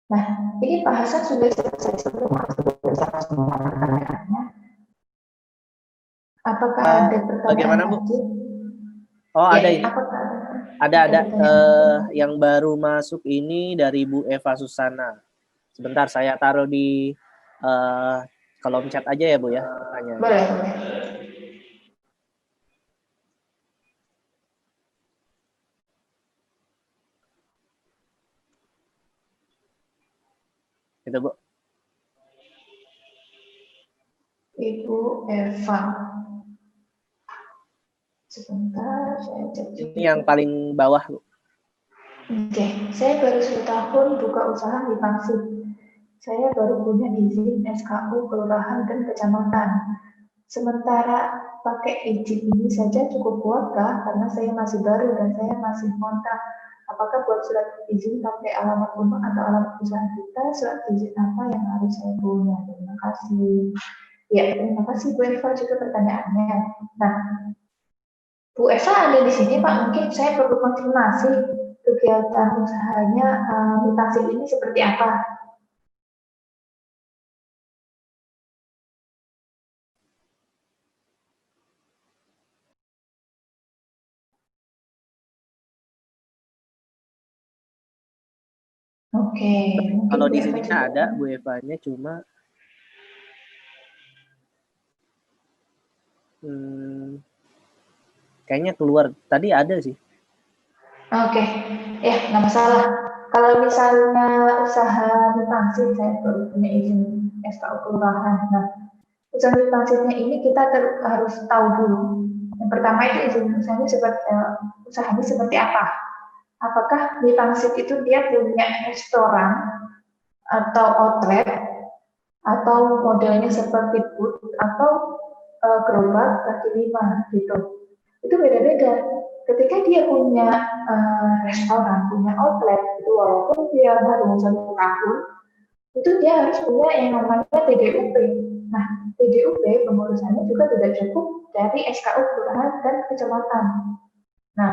Nah, ini bahasan sudah selesai sebelum masuk ke semua pertanyaannya. Apakah ada pertanyaan bagaimana, Bu? lagi? Oh, Ya, ada ini. Ada yang baru masuk ini dari Bu Eva Susana. Sebentar, saya taruh di kolom chat aja ya, Bu ya, pertanyaannya. Boleh. Gitu, Bu. Ibu Eva. Sebentar, saya cek juga. Ini yang paling bawah, Bu. Oke, saya baru 1 tahun buka usaha di Pangsit. Saya baru punya izin SKU kelurahan dan kecamatan. Sementara pakai izin ini saja cukup kuatkah? Karena saya masih baru dan saya masih ngontrak. Apakah buat surat izin pakai alamat rumah atau alamat usaha kita? Surat izin apa yang harus saya punya? Terima kasih. Ya, terima kasih Bu Eva juga pertanyaannya. Nah, Bu Eva ada di sini Pak. Mungkin saya perlu konfirmasi kegiatan usahanya di Pangsit ini seperti apa? Oke. Kalau di sini ada Bu Eva-nya, cuma kayaknya keluar. Tadi ada sih. Oke, ya nggak masalah. Kalau misalnya usaha di Pangsit, saya baru punya izin SKU kelurahan. Nah, usaha di Pangsitnya ini kita harus tahu dulu. Yang pertama itu izin usahanya seperti apa? Apakah di Pangsit itu dia punya restoran atau outlet atau modelnya seperti booth atau gerobak kaki lima gitu. Itu beda-beda. Ketika dia punya restoran, punya outlet, itu walaupun dia baru 1 tahun, itu dia harus punya yang namanya TDUP. Nah, TDUP pengurusannya juga tidak cukup dari SKU kelurahan dan kecamatan. Nah,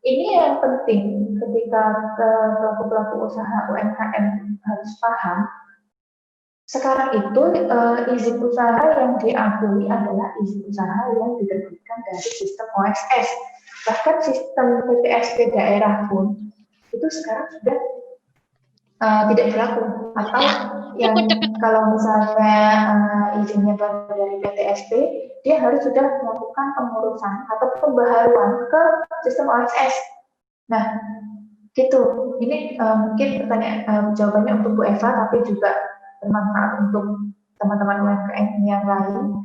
ini yang penting ketika pelaku-pelaku usaha UMKM harus paham. Sekarang itu izin usaha yang diakui adalah izin usaha yang diterbitkan dari sistem OSS. Bahkan sistem PTSP daerah pun itu sekarang sudah tidak berlaku. Atau yang kalau misalnya izinnya baru dari PTSP, dia harus sudah melakukan pengurusan atau pembaharuan ke sistem OSS. Nah, gitu. Ini mungkin pertanyaan jawabannya untuk Bu Eva, tapi juga bermanfaat untuk teman-teman UMKM yang lain.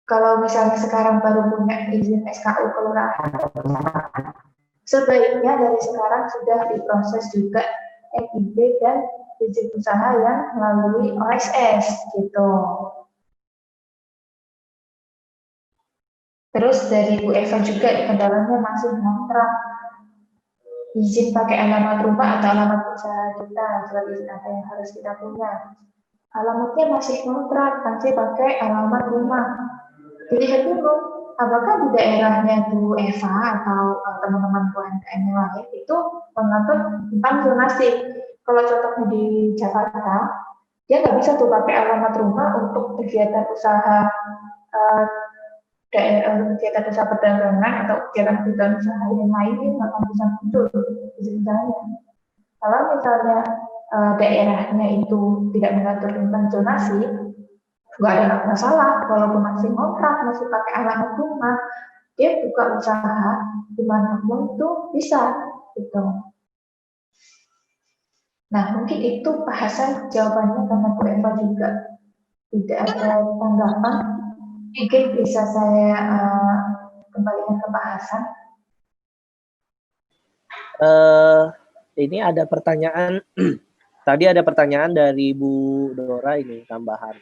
Kalau misalnya sekarang baru punya izin SKU kelurahan, sebaiknya dari sekarang sudah diproses juga NIB dan izin usaha yang melalui OSS gitu. Terus dari Bu Eva juga kendalanya masih ngontrak. Izin pakai alamat rumah atau alamat usaha kita, surat izin apa yang harus kita punya. Alamatnya masih kontrak, masih pakai alamat rumah. Dilihat dulu, apakah di daerahnya Bu Eva atau teman-teman UMKM yang lain itu mengatur tentang zonasi. Kalau contohnya di Jakarta, dia nggak bisa tuh pakai alamat rumah untuk kegiatan usaha kegiatan usaha perdagangan atau kegiatan usaha yang lain ini nggak akan bisa muncul izin usahanya. Kalau misalnya daerahnya itu tidak mengatur tentang zonasi, nggak ada masalah. Walaupun masih kontrak, masih pakai alamat rumah, dia buka usaha dimanapun itu bisa gitu. Nah, mungkin itu bahasan jawabannya karena Bu Eva juga. tidak ada tanggapan, mungkin bisa saya kembalikan ke Pak Hasan. Ini ada pertanyaan, tadi ada pertanyaan dari Bu Dora ini tambahan.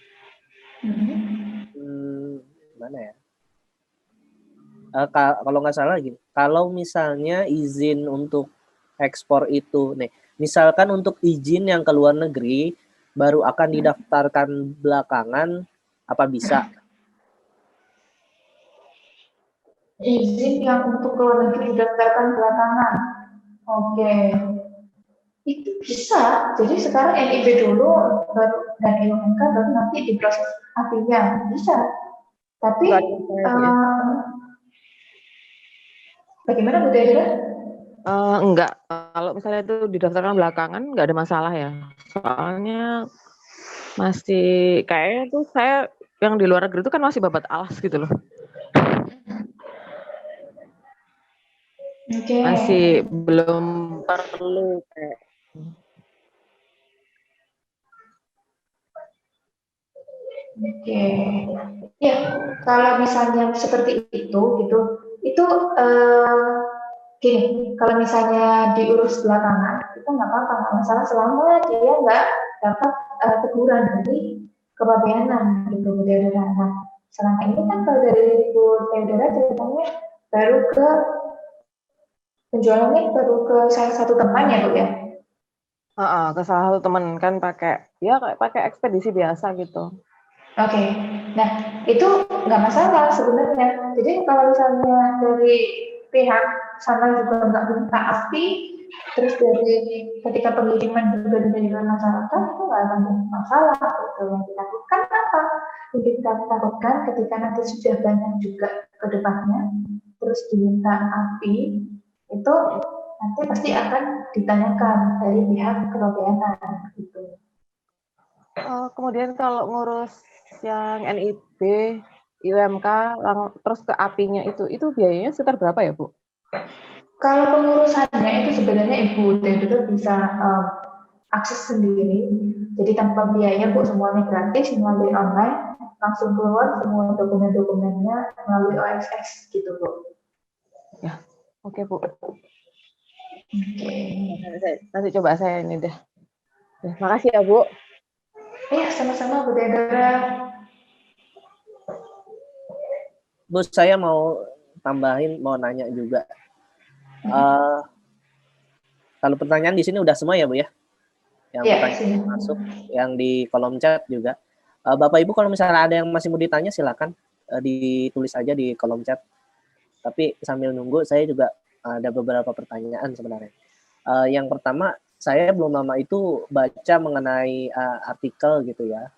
Mana ya? Kalau nggak salah gini, kalau misalnya izin untuk ekspor itu, nih, misalkan untuk izin yang ke luar negeri baru akan didaftarkan belakangan, apa bisa? Izin yang untuk ke luar negeri didaftarkan belakangan. Oke. Itu bisa. Jadi sekarang NIB dulu baru dan IUMK baru nanti diproses API-nya. Bisa. Tapi bagaimana Bu Dera? Enggak, kalau misalnya itu didaftarkan belakangan nggak ada masalah ya. Soalnya masih kayaknya tuh saya yang di luar negeri itu kan masih babat alas gitu loh. Masih belum perlu kayak. Oke, ya kalau misalnya seperti itu gitu, itu gini, kalau misalnya diurus belakangan itu nggak apa-apa, nggak masalah selama dia nggak dapat teguran dari kepabeanan gitu dari Nah, selama ini kan kalau dari Bu Theodora ceritanya baru ke penjualannya baru ke salah satu teman ya Bu ya? Ke salah satu teman kan pakai ekspedisi biasa gitu. Oke, nah itu nggak masalah sebenarnya. Jadi kalau misalnya dari pihak sana juga nggak minta API, terus dari ketika pengiriman juga diberikan masyarakat, itu nggak akan masalah. Itu yang dilakukan apa? Yang kita takutkan ketika nanti sudah banyak juga ke depannya, terus diminta API, itu nanti pasti akan ditanyakan dari pihak kepabeanan gitu. Kemudian kalau ngurus yang NIB, IUMK, terus ke API-nya itu biayanya sekitar berapa ya Bu? Kalau pengurusannya itu sebenarnya Ibu Theodora bisa akses sendiri, jadi tanpa biaya Bu, semuanya gratis melalui online, langsung keluar semua dokumen-dokumennya melalui OSS gitu Bu. Ya, oke Bu. Nanti coba saya ini deh. Makasih ya Bu. Iya, sama-sama Bu Theodora. Bu, saya mau tambahin, mau nanya juga. Kalau pertanyaan di sini udah semua ya Bu ya? Yang pertanyaan masuk, yang di kolom chat juga. Bapak Ibu kalau misalnya ada yang masih mau ditanya silakan ditulis aja di kolom chat. Tapi sambil nunggu saya juga ada beberapa pertanyaan sebenarnya. Yang pertama, saya belum lama itu baca mengenai artikel gitu ya,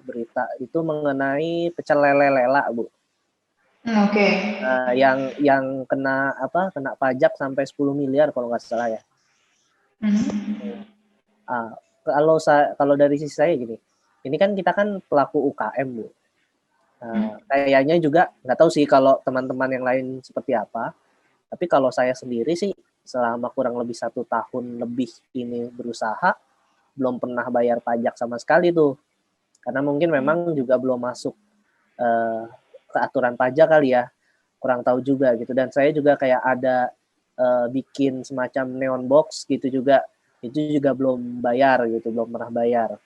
berita itu mengenai pecel lele lela Bu. Oke. Yang kena pajak sampai 10 miliar kalau nggak salah ya. Kalau dari sisi saya gini, ini kan kita kan pelaku UKM Bu. Kayaknya juga nggak tahu sih kalau teman-teman yang lain seperti apa. Tapi kalau saya sendiri sih selama kurang lebih 1 tahun lebih ini berusaha, belum pernah bayar pajak sama sekali tuh. Karena mungkin memang juga belum masuk ke aturan pajak kali ya, kurang tahu juga gitu. Dan saya juga kayak ada bikin semacam neon box gitu juga, itu juga belum bayar gitu, belum pernah bayar.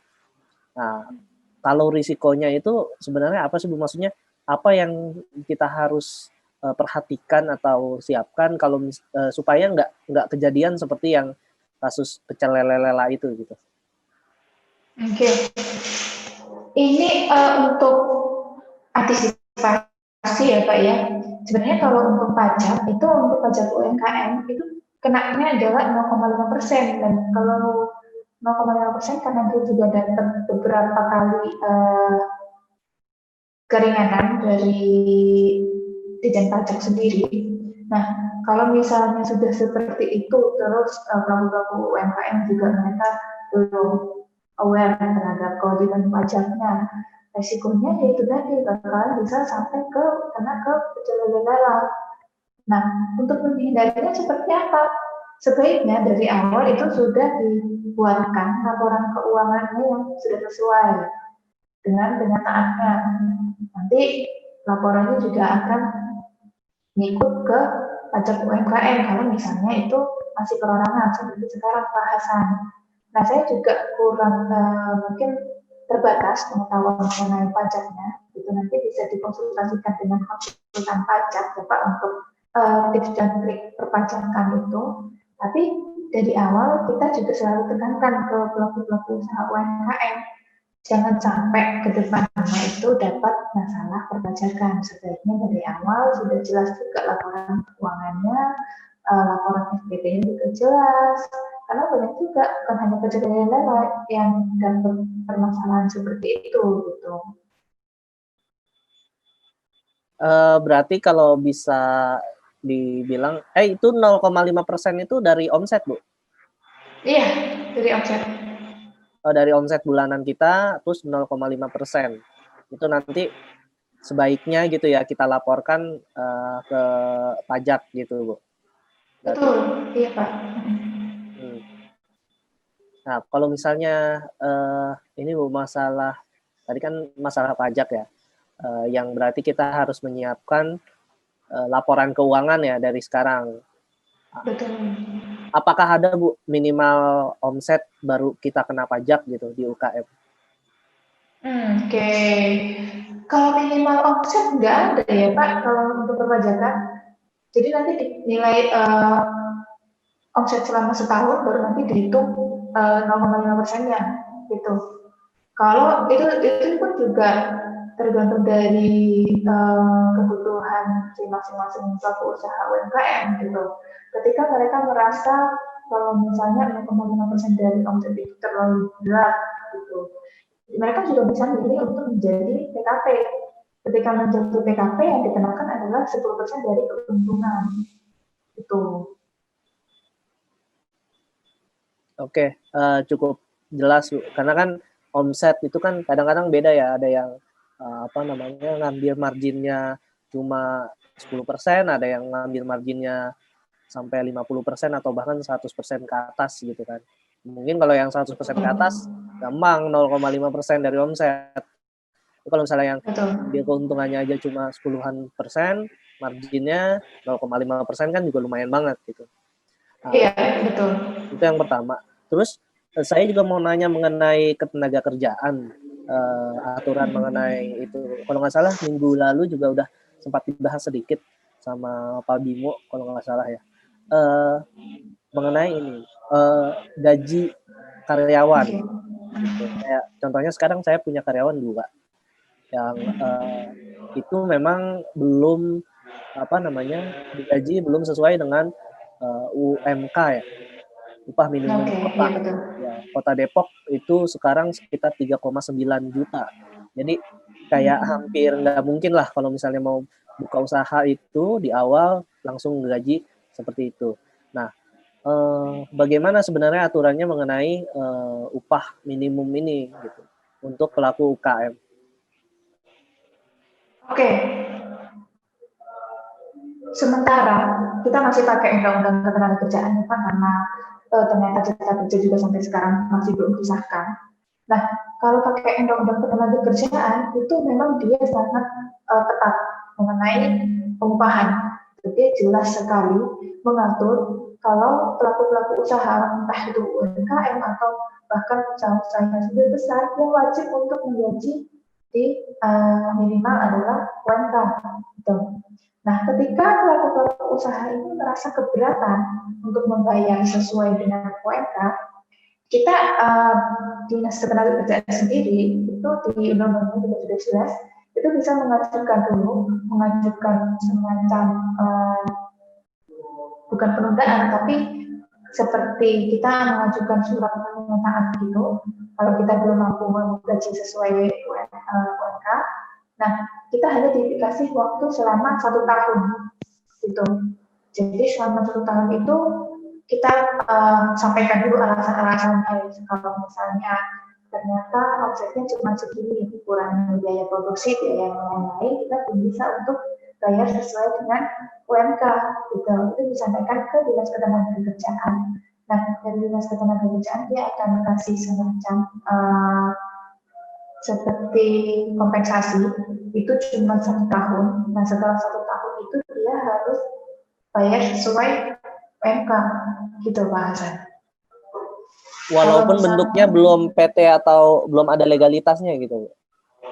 Nah, kalau risikonya itu sebenarnya apa sih Bu? Maksudnya apa yang kita harus perhatikan atau siapkan kalau supaya nggak kejadian seperti yang kasus pecel lele lela itu gitu. Oke. Ini untuk antisipasi ya Pak ya. Sebenarnya kalau untuk pajak itu untuk pajak UMKM itu kenanya adalah 0,5%, dan kalau 0,5% karena dia juga dapat beberapa kali keringanan dari Dijen Pajak sendiri. Nah, kalau misalnya sudah seperti itu, terus pelaku-pelaku UMKM juga mereka belum aware terhadap kewajiban pajaknya, resikonya yaitu tadi bakalan bisa sampai kena ke pecel lele lela. Nah, untuk menghindarinya seperti apa? Sebaiknya dari awal itu sudah dibuatkan laporan keuangannya yang sudah sesuai. dengan kenyataannya. Nanti laporannya juga akan ngikut ke pajak UMKM kalau misalnya itu masih perorangan seperti sekarang bahasan. Nah, saya juga kurang mungkin terbatas pengetahuan mengenai pajaknya. Itu nanti bisa dikonsultasikan dengan konsultan pajak Bapak untuk tips dan trik perpajakan itu. Tapi dari awal kita juga selalu tekankan ke pelaku-pelaku usaha UMKM, jangan sampai ke depan itu dapat masalah perpajakan. Sebaiknya dari awal sudah jelas juga laporan keuangannya, laporan SPT-nya juga jelas. Karena banyak juga bukan hanya pejabat yang dapat permasalahan seperti itu gitu. Berarti kalau bisa dibilang, itu 0,5% itu dari omset, Bu? Iya, dari omset. Dari omset bulanan kita, terus 0,5%. Itu nanti sebaiknya gitu ya kita laporkan ke pajak gitu, Bu. Betul, iya Pak. Nah, kalau misalnya ini Bu, masalah tadi kan masalah pajak ya, yang berarti kita harus menyiapkan laporan keuangan ya dari sekarang. Betul. Apakah ada Bu minimal omset baru kita kena pajak gitu di UKM? Oke. Kalau minimal omset nggak ada ya Pak kalau untuk perpajakan. Jadi nanti nilai omset selama setahun baru nanti dihitung 0,5%-nya gitu. Kalau itu pun juga tergantung dari kebutuhan si masing-masing pelaku usaha UMKM gitu. Ketika mereka merasa kalau misalnya 0,5% dari omset itu terlalu berat gitu, mereka juga bisa memilih untuk menjadi PKP. Ketika menjadi PKP yang dikenakan adalah 10% dari keuntungan itu. Oke, cukup jelas Bu. Karena kan omset itu kan kadang-kadang beda ya. Ada yang ngambil marginnya cuma 10%, ada yang ngambil marginnya sampai 50% atau bahkan 100% ke atas gitu kan. Mungkin kalau yang 100% ke atas gampang 0,5% dari omset. Kalau misalnya yang ambil keuntungannya aja cuma 10-an%, marginnya 0,5% kan juga lumayan banget gitu. Iya, betul. Itu yang pertama. Terus saya juga mau nanya mengenai ketenaga kerjaan, aturan mengenai itu. Kalau nggak salah minggu lalu juga udah sempat dibahas sedikit sama Pak Bimo kalau nggak salah ya. Mengenai ini gaji karyawan. Gitu. Kayak contohnya sekarang saya punya karyawan 2 yang itu memang belum digaji belum sesuai dengan UMK ya, upah minimum kota. Ya, Kota Depok itu sekarang sekitar 3,9 juta. Jadi kayak hampir nggak mungkin lah kalau misalnya mau buka usaha itu di awal langsung gaji seperti itu. Nah, bagaimana sebenarnya aturannya mengenai upah minimum ini gitu untuk pelaku UKM? Oke. Sementara kita masih pakai undang-undang ketenagakerjaan Pak karena ternyata cipta kerja juga sampai sekarang masih belum disahkan. Nah, kalau pakai undang-undang ketenagakerjaan itu memang dia sangat ketat mengenai pengupahan. Jadi jelas sekali mengatur kalau pelaku-pelaku usaha entah itu UMKM atau bahkan usaha-usaha yang sudah besar yang wajib untuk menggaji di minimal adalah UMK. Gitu. Nah, ketika pelaku-pelaku usaha ini merasa keberatan untuk membayar sesuai dengan UMK, kita Dinas Ketenagakerjaan sendiri itu di undang-undang juga sudah jelas itu bisa mengajukan semacam bukan penundaan tapi seperti kita mengajukan surat pernyataan gitu kalau kita belum mampu menggaji sesuai UMK. Nah, kita hanya dikasih waktu selama 1 tahun gitu. Jadi selama 1 tahun itu kita sampaikan dulu alasan-alasannya. Kalau misalnya ternyata omsetnya cuma segini, kurang biaya produksi, biaya yang lain-lain, kita belum bisa untuk bayar sesuai dengan UMK gitu. Itu disampaikan ke Dinas Ketenagakerjaan. Nah, dari Dinas Ketenagakerjaan dia akan kasih semacam seperti kompensasi itu cuma 1 tahun. Nah setelah 1 tahun itu dia harus bayar sesuai UMK gitu Pak Hasan. Walaupun bentuknya belum PT atau belum ada legalitasnya gitu.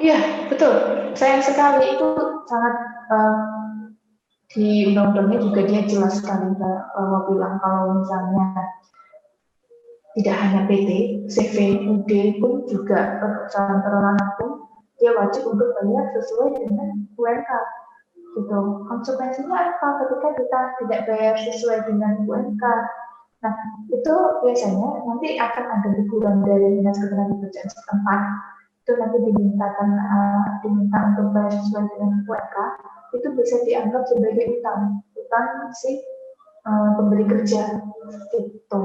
Iya, betul. Sayang sekali itu sangat di undang-undangnya juga dia jelas sekali bahwa bilang kalau misalnya tidak hanya PT, CV, UD pun juga perusahaan perorangan pun dia wajib untuk bayar sesuai dengan UMK. Gitu. Konsekuensinya apa ketika kita tidak bayar sesuai dengan UMK? Nah, itu biasanya nanti akan ada teguran dari Dinas Ketenagakerjaan setempat. Itu nanti diminta untuk bayar sesuai dengan UMK, itu bisa dianggap sebagai utang si pemberi kerja. Gitu.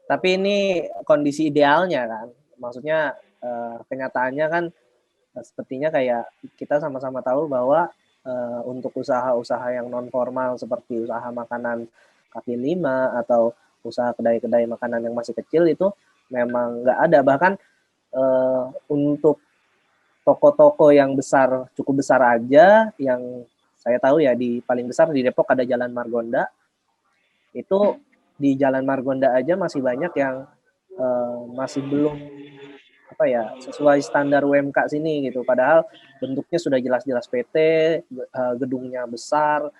Tapi ini kondisi idealnya kan, maksudnya kenyataannya kan sepertinya kayak kita sama-sama tahu bahwa untuk usaha-usaha yang non formal seperti usaha makanan kaki lima atau usaha kedai-kedai makanan yang masih kecil itu memang nggak ada. Bahkan untuk toko-toko yang besar, cukup besar aja, yang saya tahu ya di paling besar di Depok ada Jalan Margonda, itu di Jalan Margonda aja masih banyak yang masih belum sesuai standar UMK sini gitu. Padahal bentuknya sudah jelas-jelas PT, gedungnya besar,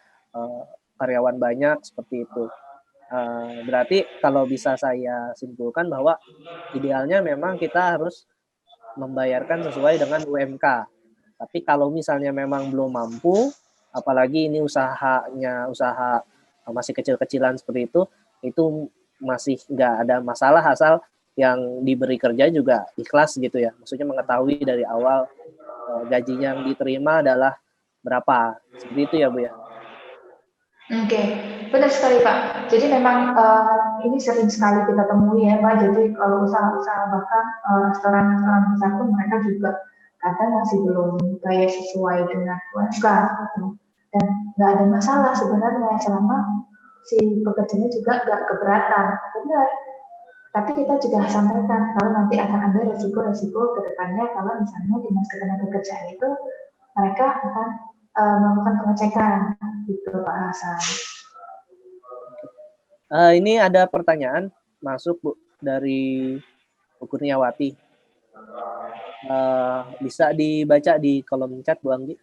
karyawan banyak seperti itu. Berarti kalau bisa saya simpulkan bahwa idealnya memang kita harus membayarkan sesuai dengan UMK. Tapi kalau misalnya memang belum mampu, apalagi ini usaha masih kecil-kecilan seperti itu masih nggak ada masalah asal yang diberi kerja juga ikhlas gitu ya. Maksudnya mengetahui dari awal gajinya yang diterima adalah berapa. Seperti itu ya Bu ya. Oke, benar sekali Pak. Jadi memang ini sering sekali kita temui ya Pak. Jadi kalau usaha-usaha bahkan restoran-restoran besar pun mereka juga kadang masih belum bayar sesuai dengan UMK gitu. Dan nggak ada masalah sebenarnya selama si pekerjanya juga nggak keberatan. Benar. Tapi kita juga sampaikan kalau nanti akan ada resiko-resiko ke depannya kalau misalnya Dinas Ketenagakerjaan itu mereka akan melakukan pengecekan gitu Pak Hasan. Ini ada pertanyaan masuk Bu dari Bu Kurniawati. Bisa dibaca di kolom chat Bu Anggi?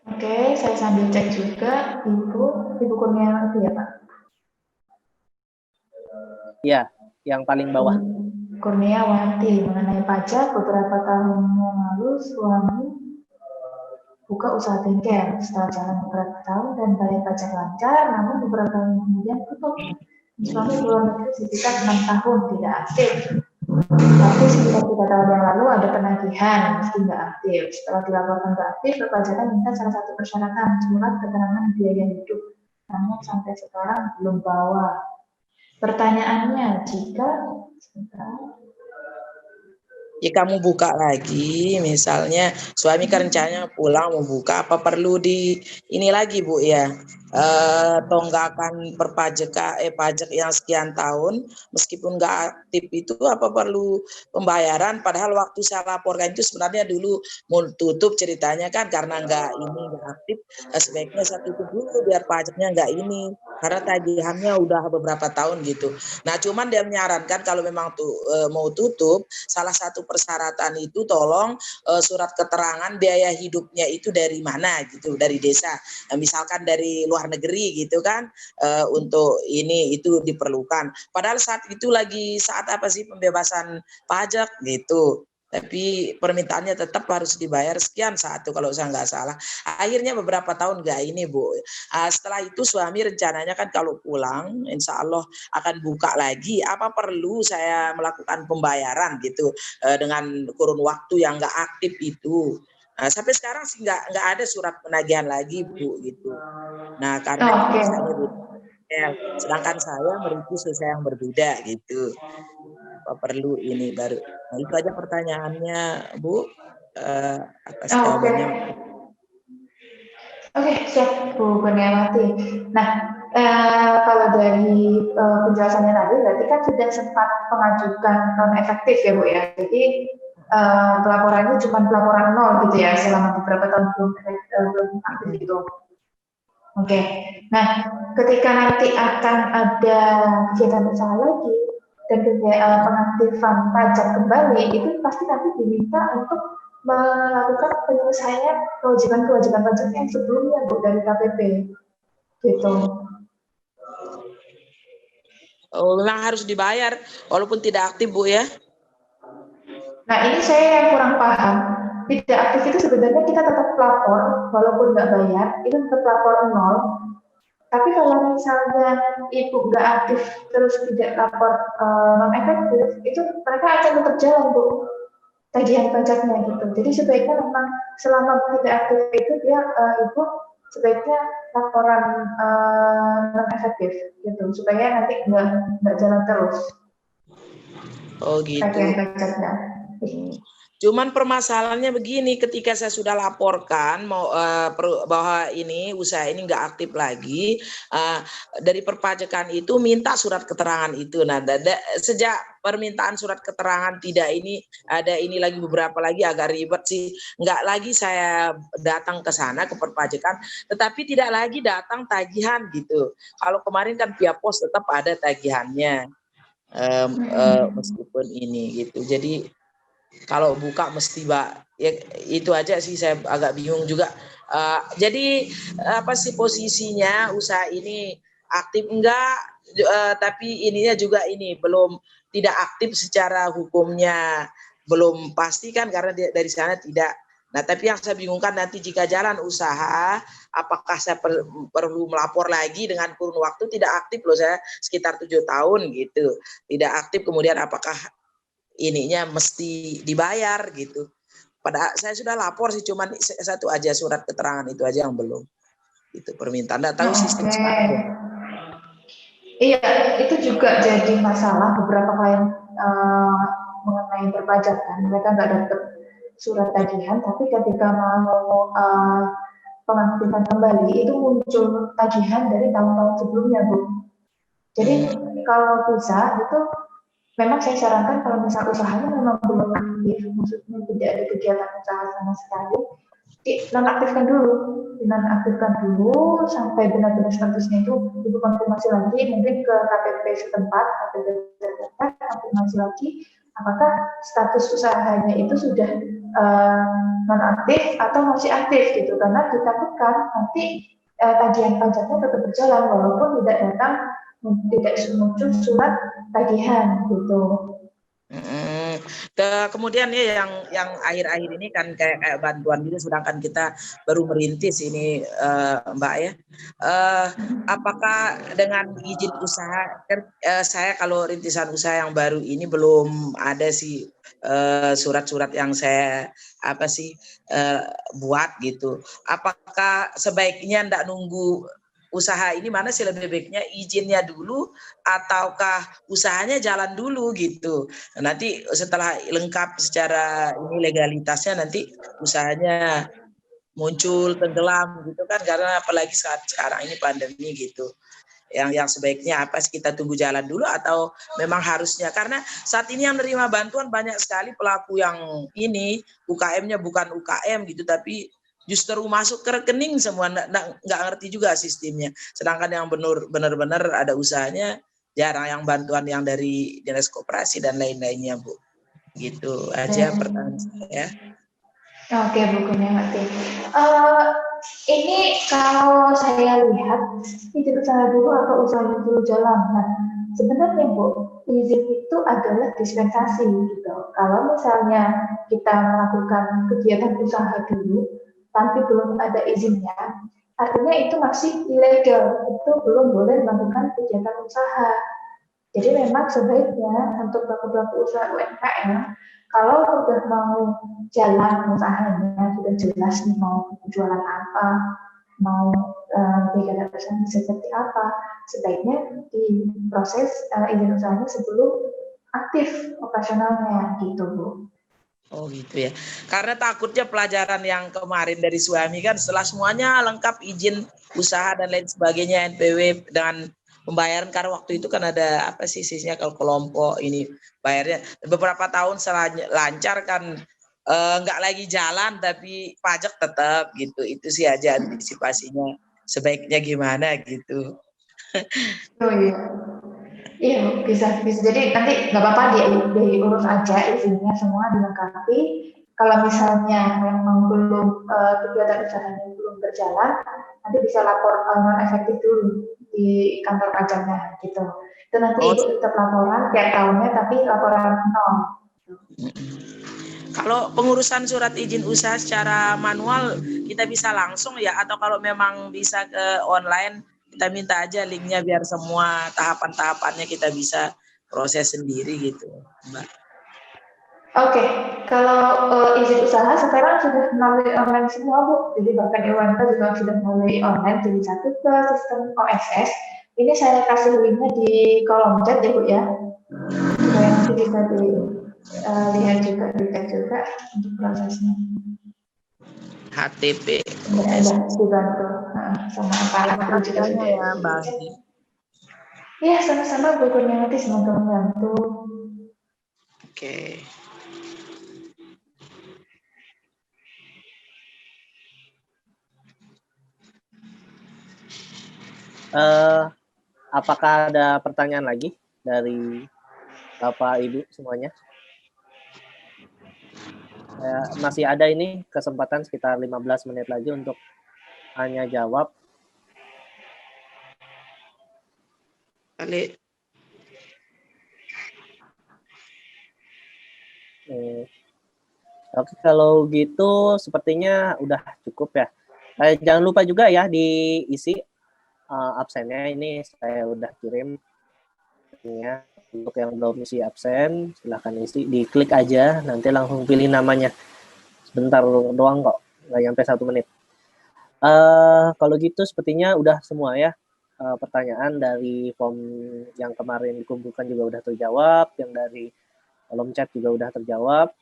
Oke, saya sambil cek juga Ibu Kurniawati ya Pak. Iya, yang paling bawah. Kurniawati mengenai pajak beberapa tahun yang lalu suami buka usaha bengkel setelah jalan beberapa tahun dan bayar pajak lancar, namun beberapa tahun kemudian tutup. Suami di luar negeri sekitar 6 tahun tidak aktif. Tapi sekitar 3 tahun yang lalu ada penagihan meski nggak aktif. Setelah dilaporkan nggak aktif, perpajakan minta salah satu persyaratan surat keterangan biaya hidup. Namun sampai sekarang belum bawa. Pertanyaannya, jika kamu buka lagi, misalnya suami kan rencananya pulang mau buka, apa perlu di ini lagi Bu ya, tonggakan pajak yang sekian tahun meskipun nggak aktif itu apa perlu pembayaran, padahal waktu saya laporkan itu sebenarnya dulu mau tutup ceritanya kan karena nggak aktif, sebaiknya saya tutup dulu biar pajaknya nggak ini karena tagihannya udah beberapa tahun gitu. Nah cuman dia menyarankan kalau memang mau tutup, salah satu persyaratan itu tolong surat keterangan biaya hidupnya itu dari mana gitu, dari desa, misalkan dari luar negeri gitu kan, untuk ini itu diperlukan. Padahal saat itu lagi saat apa sih pembebasan pajak gitu. Tapi permintaannya tetap harus dibayar sekian satu kalau saya nggak salah. Akhirnya beberapa tahun nggak ini Bu. Setelah itu suami rencananya kan kalau pulang insya Allah akan buka lagi. Apa perlu saya melakukan pembayaran gitu dengan kurun waktu yang nggak aktif itu. Sampai sekarang sih nggak ada surat penagihan lagi Bu gitu. Nah karena sedangkan saya merintis usaha yang berbeda gitu. Apa perlu ini baru. Nah itu aja pertanyaannya Bu, atas jawabannya. Oke, siap Bu Kurniawati. Nah, Kalau dari penjelasannya tadi, berarti kan sudah sempat mengajukan non efektif ya Bu ya. Jadi pelaporannya cuma pelaporan nol gitu ya selama beberapa tahun belum aktif gitu. Oke. Nah, ketika nanti akan ada kegiatan usaha lagi dan pengaktifan pajak kembali, itu pasti nanti diminta untuk melakukan penyelesaian kewajiban-kewajiban pajak yang sebelumnya Bu dari KPP gitu. Oh, memang harus dibayar walaupun tidak aktif Bu ya? Nah ini saya yang kurang paham. Tidak aktif itu sebenarnya kita tetap lapor walaupun nggak bayar, itu tetap lapor nol. Tapi kalau misalnya ibu nggak aktif terus tidak lapor non efektif, itu mereka akan tetap jalan Bu tagihan pajaknya gitu. Jadi sebaiknya memang selama tidak aktif itu dia ibu sebaiknya laporan non efektif gitu supaya nanti nggak jalan terus. Oh gitu. Tagihan pajaknya. Cuman permasalahannya begini, ketika saya sudah laporkan bahwa ini usaha ini nggak aktif lagi, dari perpajakan itu minta surat keterangan itu. Nah, sejak permintaan surat keterangan tidak ini ada ini lagi beberapa lagi agak ribet sih. Nggak lagi saya datang ke sana ke perpajakan, tetapi tidak lagi datang tagihan gitu. Kalau kemarin kan via pos tetap ada tagihannya, meskipun ini gitu. Jadi kalau buka mesti ya itu aja sih, saya agak bingung juga. Jadi apa sih posisinya usaha ini aktif enggak, tapi ininya juga ini belum tidak aktif secara hukumnya, belum pasti kan karena dari sana tidak. Nah tapi yang saya bingungkan nanti jika jalan usaha, apakah saya perlu melapor lagi dengan kurun waktu tidak aktif loh, saya sekitar 7 tahun gitu tidak aktif, kemudian apakah ininya mesti dibayar gitu. Pada saya sudah lapor sih, cuman satu aja surat keterangan itu aja yang belum. Itu permintaan. Nggak tahu sistem sekarang. Iya, itu juga jadi masalah beberapa klien mengenai perpajakan. Mereka nggak dapat surat tagihan, tapi ketika mau pengaktifan kembali itu muncul tagihan dari tahun-tahun sebelumnya, Bu. Jadi kalau bisa itu memang saya sarankan kalau misal usahanya memang belum aktif, maksudnya tidak ada kegiatan usaha sama sekali, dinonaktifkan dulu sampai benar-benar statusnya itu ibu konfirmasi lagi, mungkin ke KPP setempat, konfirmasi lagi apakah status usahanya itu sudah nonaktif atau masih aktif gitu, karena ditakutkan nanti tagihan pajaknya tetap berjalan walaupun tidak muncul surat tagihan gitu. Kemudian ya yang akhir-akhir ini kan kayak bantuan gitu, sedangkan kita baru merintis ini Mbak ya. Apakah dengan izin usaha kan saya kalau rintisan usaha yang baru ini belum ada sih surat-surat yang saya buat gitu. Apakah sebaiknya ndak nunggu usaha ini, mana sih lebih baiknya izinnya dulu ataukah usahanya jalan dulu gitu. Nanti setelah lengkap secara ini legalitasnya nanti usahanya muncul tenggelam gitu kan, karena apalagi saat sekarang ini pandemi gitu. Yang sebaiknya apa sih, kita tunggu jalan dulu atau memang harusnya, karena saat ini yang menerima bantuan banyak sekali pelaku yang ini UKM-nya bukan UKM gitu tapi justru masuk ke rekening semua, nggak ngerti juga sistemnya. Sedangkan yang benar-benar ada usahanya jarang, yang bantuan yang dari dinas koperasi dan lain-lainnya Bu. Gitu aja pertanyaan saya. Oke, Bu Kurniawati. Ini kalau saya lihat izin usaha dulu atau usaha dulu jalan. Nah, sebenarnya Bu, izin itu adalah dispensasi gitu. Kalau misalnya kita melakukan kegiatan usaha dulu tapi belum ada izinnya, artinya itu masih ilegal, itu belum boleh melakukan kegiatan usaha. Jadi memang sebaiknya untuk pelaku-pelaku usaha UMKM, kalau sudah mau jalan usahanya, sudah jelas nih mau jualan apa, mau kegiatan usaha seperti apa, sebaiknya diproses izin usahanya sebelum aktif operasionalnya gitu Bu. Oh gitu ya. Karena takutnya pelajaran yang kemarin dari suami kan setelah semuanya lengkap izin usaha dan lain sebagainya NPW dengan pembayaran karena waktu itu kan ada apa sih sisinya kalau kelompok ini bayarnya beberapa tahun lancar kan nggak lagi jalan tapi pajak tetap gitu. Itu sih aja antisipasinya sebaiknya gimana gitu. Oh iya. Iya, bisa. Jadi nanti nggak apa-apa diurus aja izinnya semua dilengkapi. Kalau misalnya memang belum kegiatan usahanya belum berjalan, nanti bisa lapor non efektif dulu di kantor pajaknya gitu. Itu nanti ibu tetap laporan tiap tahunnya, tapi laporan nol. Kalau pengurusan surat izin usaha secara manual kita bisa langsung ya, atau kalau memang bisa ke online kita minta aja linknya biar semua tahapan-tahapannya kita bisa proses sendiri gitu, Mbak. Oke, kalau izin usaha sekarang sudah melalui online semua Bu. Jadi bahkan IWMK juga sudah melalui online, jadi satu ke sistem OSS. Ini saya kasih linknya di kolom chat ya Bu ya. Supaya nanti bisa dilihat juga, dicek juga untuk prosesnya. HTP. Mudah dibantu sama Pak juga sudah ya Mbak. Iya, sama-sama Bu Kurniawati, semoga membantu. Oke. Apakah ada pertanyaan lagi dari Bapak Ibu semuanya? Masih ada ini kesempatan sekitar 15 menit lagi untuk tanya jawab. Oke, kalau gitu sepertinya udah cukup ya. Jangan lupa juga ya diisi absennya, ini saya udah kirim ya. Untuk yang belum isi absen silahkan isi, diklik aja nanti langsung pilih namanya. Sebentar doang kok, nggak nyampe 1 menit. Kalau gitu sepertinya udah semua ya. Pertanyaan dari form yang kemarin dikumpulkan juga udah terjawab, yang dari kolom chat juga udah terjawab.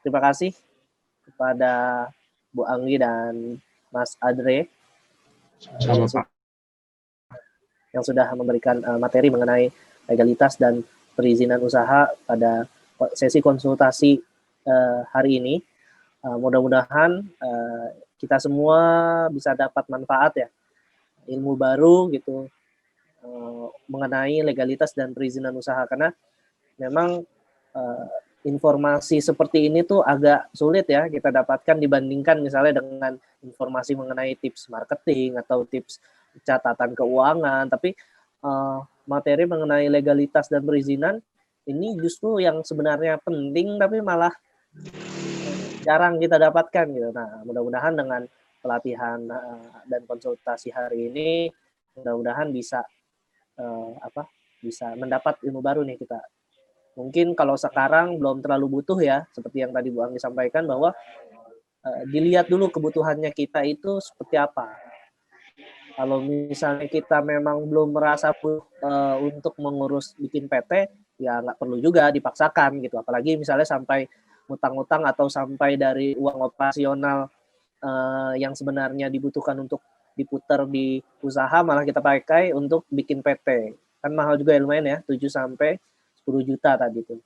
Terima kasih kepada Bu Anggi dan Mas Adre yang sudah memberikan materi mengenai legalitas dan perizinan usaha pada sesi konsultasi hari ini. Mudah-mudahan kita semua bisa dapat manfaat ya, ilmu baru gitu mengenai legalitas dan perizinan usaha, karena memang informasi seperti ini tuh agak sulit ya kita dapatkan dibandingkan misalnya dengan informasi mengenai tips marketing atau tips catatan keuangan. Tapi materi mengenai legalitas dan perizinan ini justru yang sebenarnya penting tapi malah jarang kita dapatkan gitu. Nah, mudah-mudahan dengan pelatihan dan konsultasi hari ini mudah-mudahan bisa bisa mendapat ilmu baru nih kita. Mungkin kalau sekarang belum terlalu butuh ya, seperti yang tadi Bu Anggi sampaikan bahwa dilihat dulu kebutuhannya kita itu seperti apa. Kalau misalnya kita memang belum merasa untuk mengurus bikin PT, ya nggak perlu juga dipaksakan gitu. Apalagi misalnya sampai utang-utang atau sampai dari uang operasional yang sebenarnya dibutuhkan untuk diputar di usaha malah kita pakai untuk bikin PT. Kan mahal juga ya, lumayan ya, 7 sampai 10 juta tadi tuh.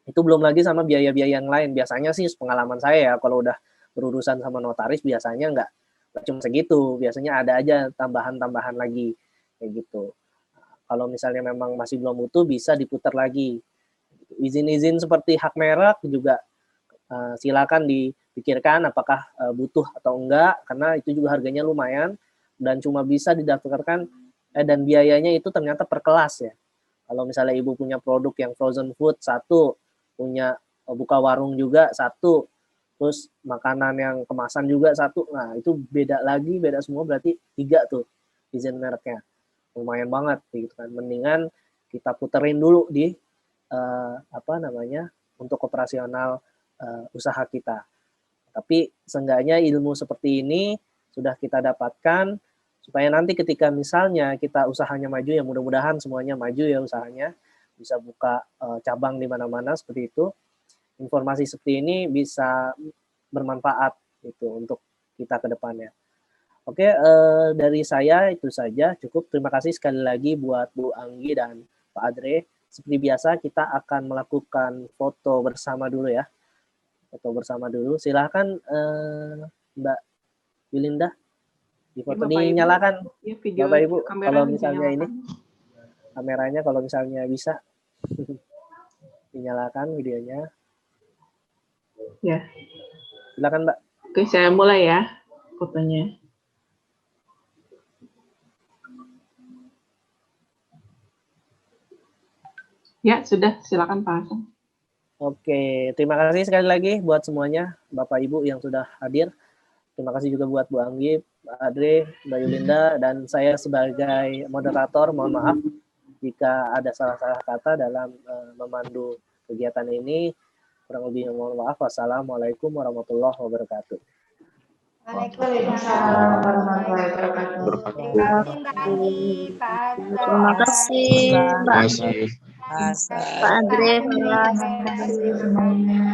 Itu belum lagi sama biaya-biaya yang lain. Biasanya sih pengalaman saya ya, kalau udah berurusan sama notaris biasanya nggak cuma segitu. Biasanya ada aja tambahan-tambahan lagi kayak gitu. Kalau misalnya memang masih belum butuh, bisa diputar lagi. Izin-izin seperti hak merek juga silakan dipikirkan apakah butuh atau enggak, karena itu juga harganya lumayan dan cuma bisa didaftarkan dan biayanya itu ternyata per kelas ya. Kalau misalnya ibu punya produk yang frozen food satu, punya buka warung juga satu, terus makanan yang kemasan juga satu, nah itu beda lagi, beda semua, berarti 3 tuh izin mereknya. Lumayan banget gitu kan. Mendingan kita puterin dulu di untuk operasional usaha kita. Tapi seenggaknya ilmu seperti ini sudah kita dapatkan supaya nanti ketika misalnya kita usahanya maju, ya mudah-mudahan semuanya maju ya usahanya, bisa buka cabang di mana-mana seperti itu. informasi seperti ini bisa bermanfaat gitu untuk kita ke depannya. Oke, dari saya itu saja cukup. Terima kasih sekali lagi buat Bu Anggi dan Pak Adre. Seperti biasa kita akan melakukan foto bersama dulu ya. Foto bersama dulu. Silahkan Mbak Yulinda. Di foto dinyalakan. Ya, video Bapak Ibu, kalau misalnya ini kameranya kalau misalnya bisa dinyalakan videonya. Ya. Silakan Mbak. Oke, saya mulai ya fotonya. Ya, sudah. Silakan Pak Hasan. Oke, terima kasih sekali lagi buat semuanya, Bapak Ibu yang sudah hadir. Terima kasih juga buat Bu Anggi, Mbak Adre, Mbak Yulinda, dan saya sebagai moderator, mohon maaf jika ada salah-salah kata dalam memandu kegiatan ini. Kurang lebih mohon maaf. Wassalamualaikum warahmatullahi wabarakatuh. Waalaikumsalam warahmatullahi wabarakatuh. Terima kasih, Pak Terima kasih, Mbak Terima kasih. Pak Adre. Terima kasih semuanya.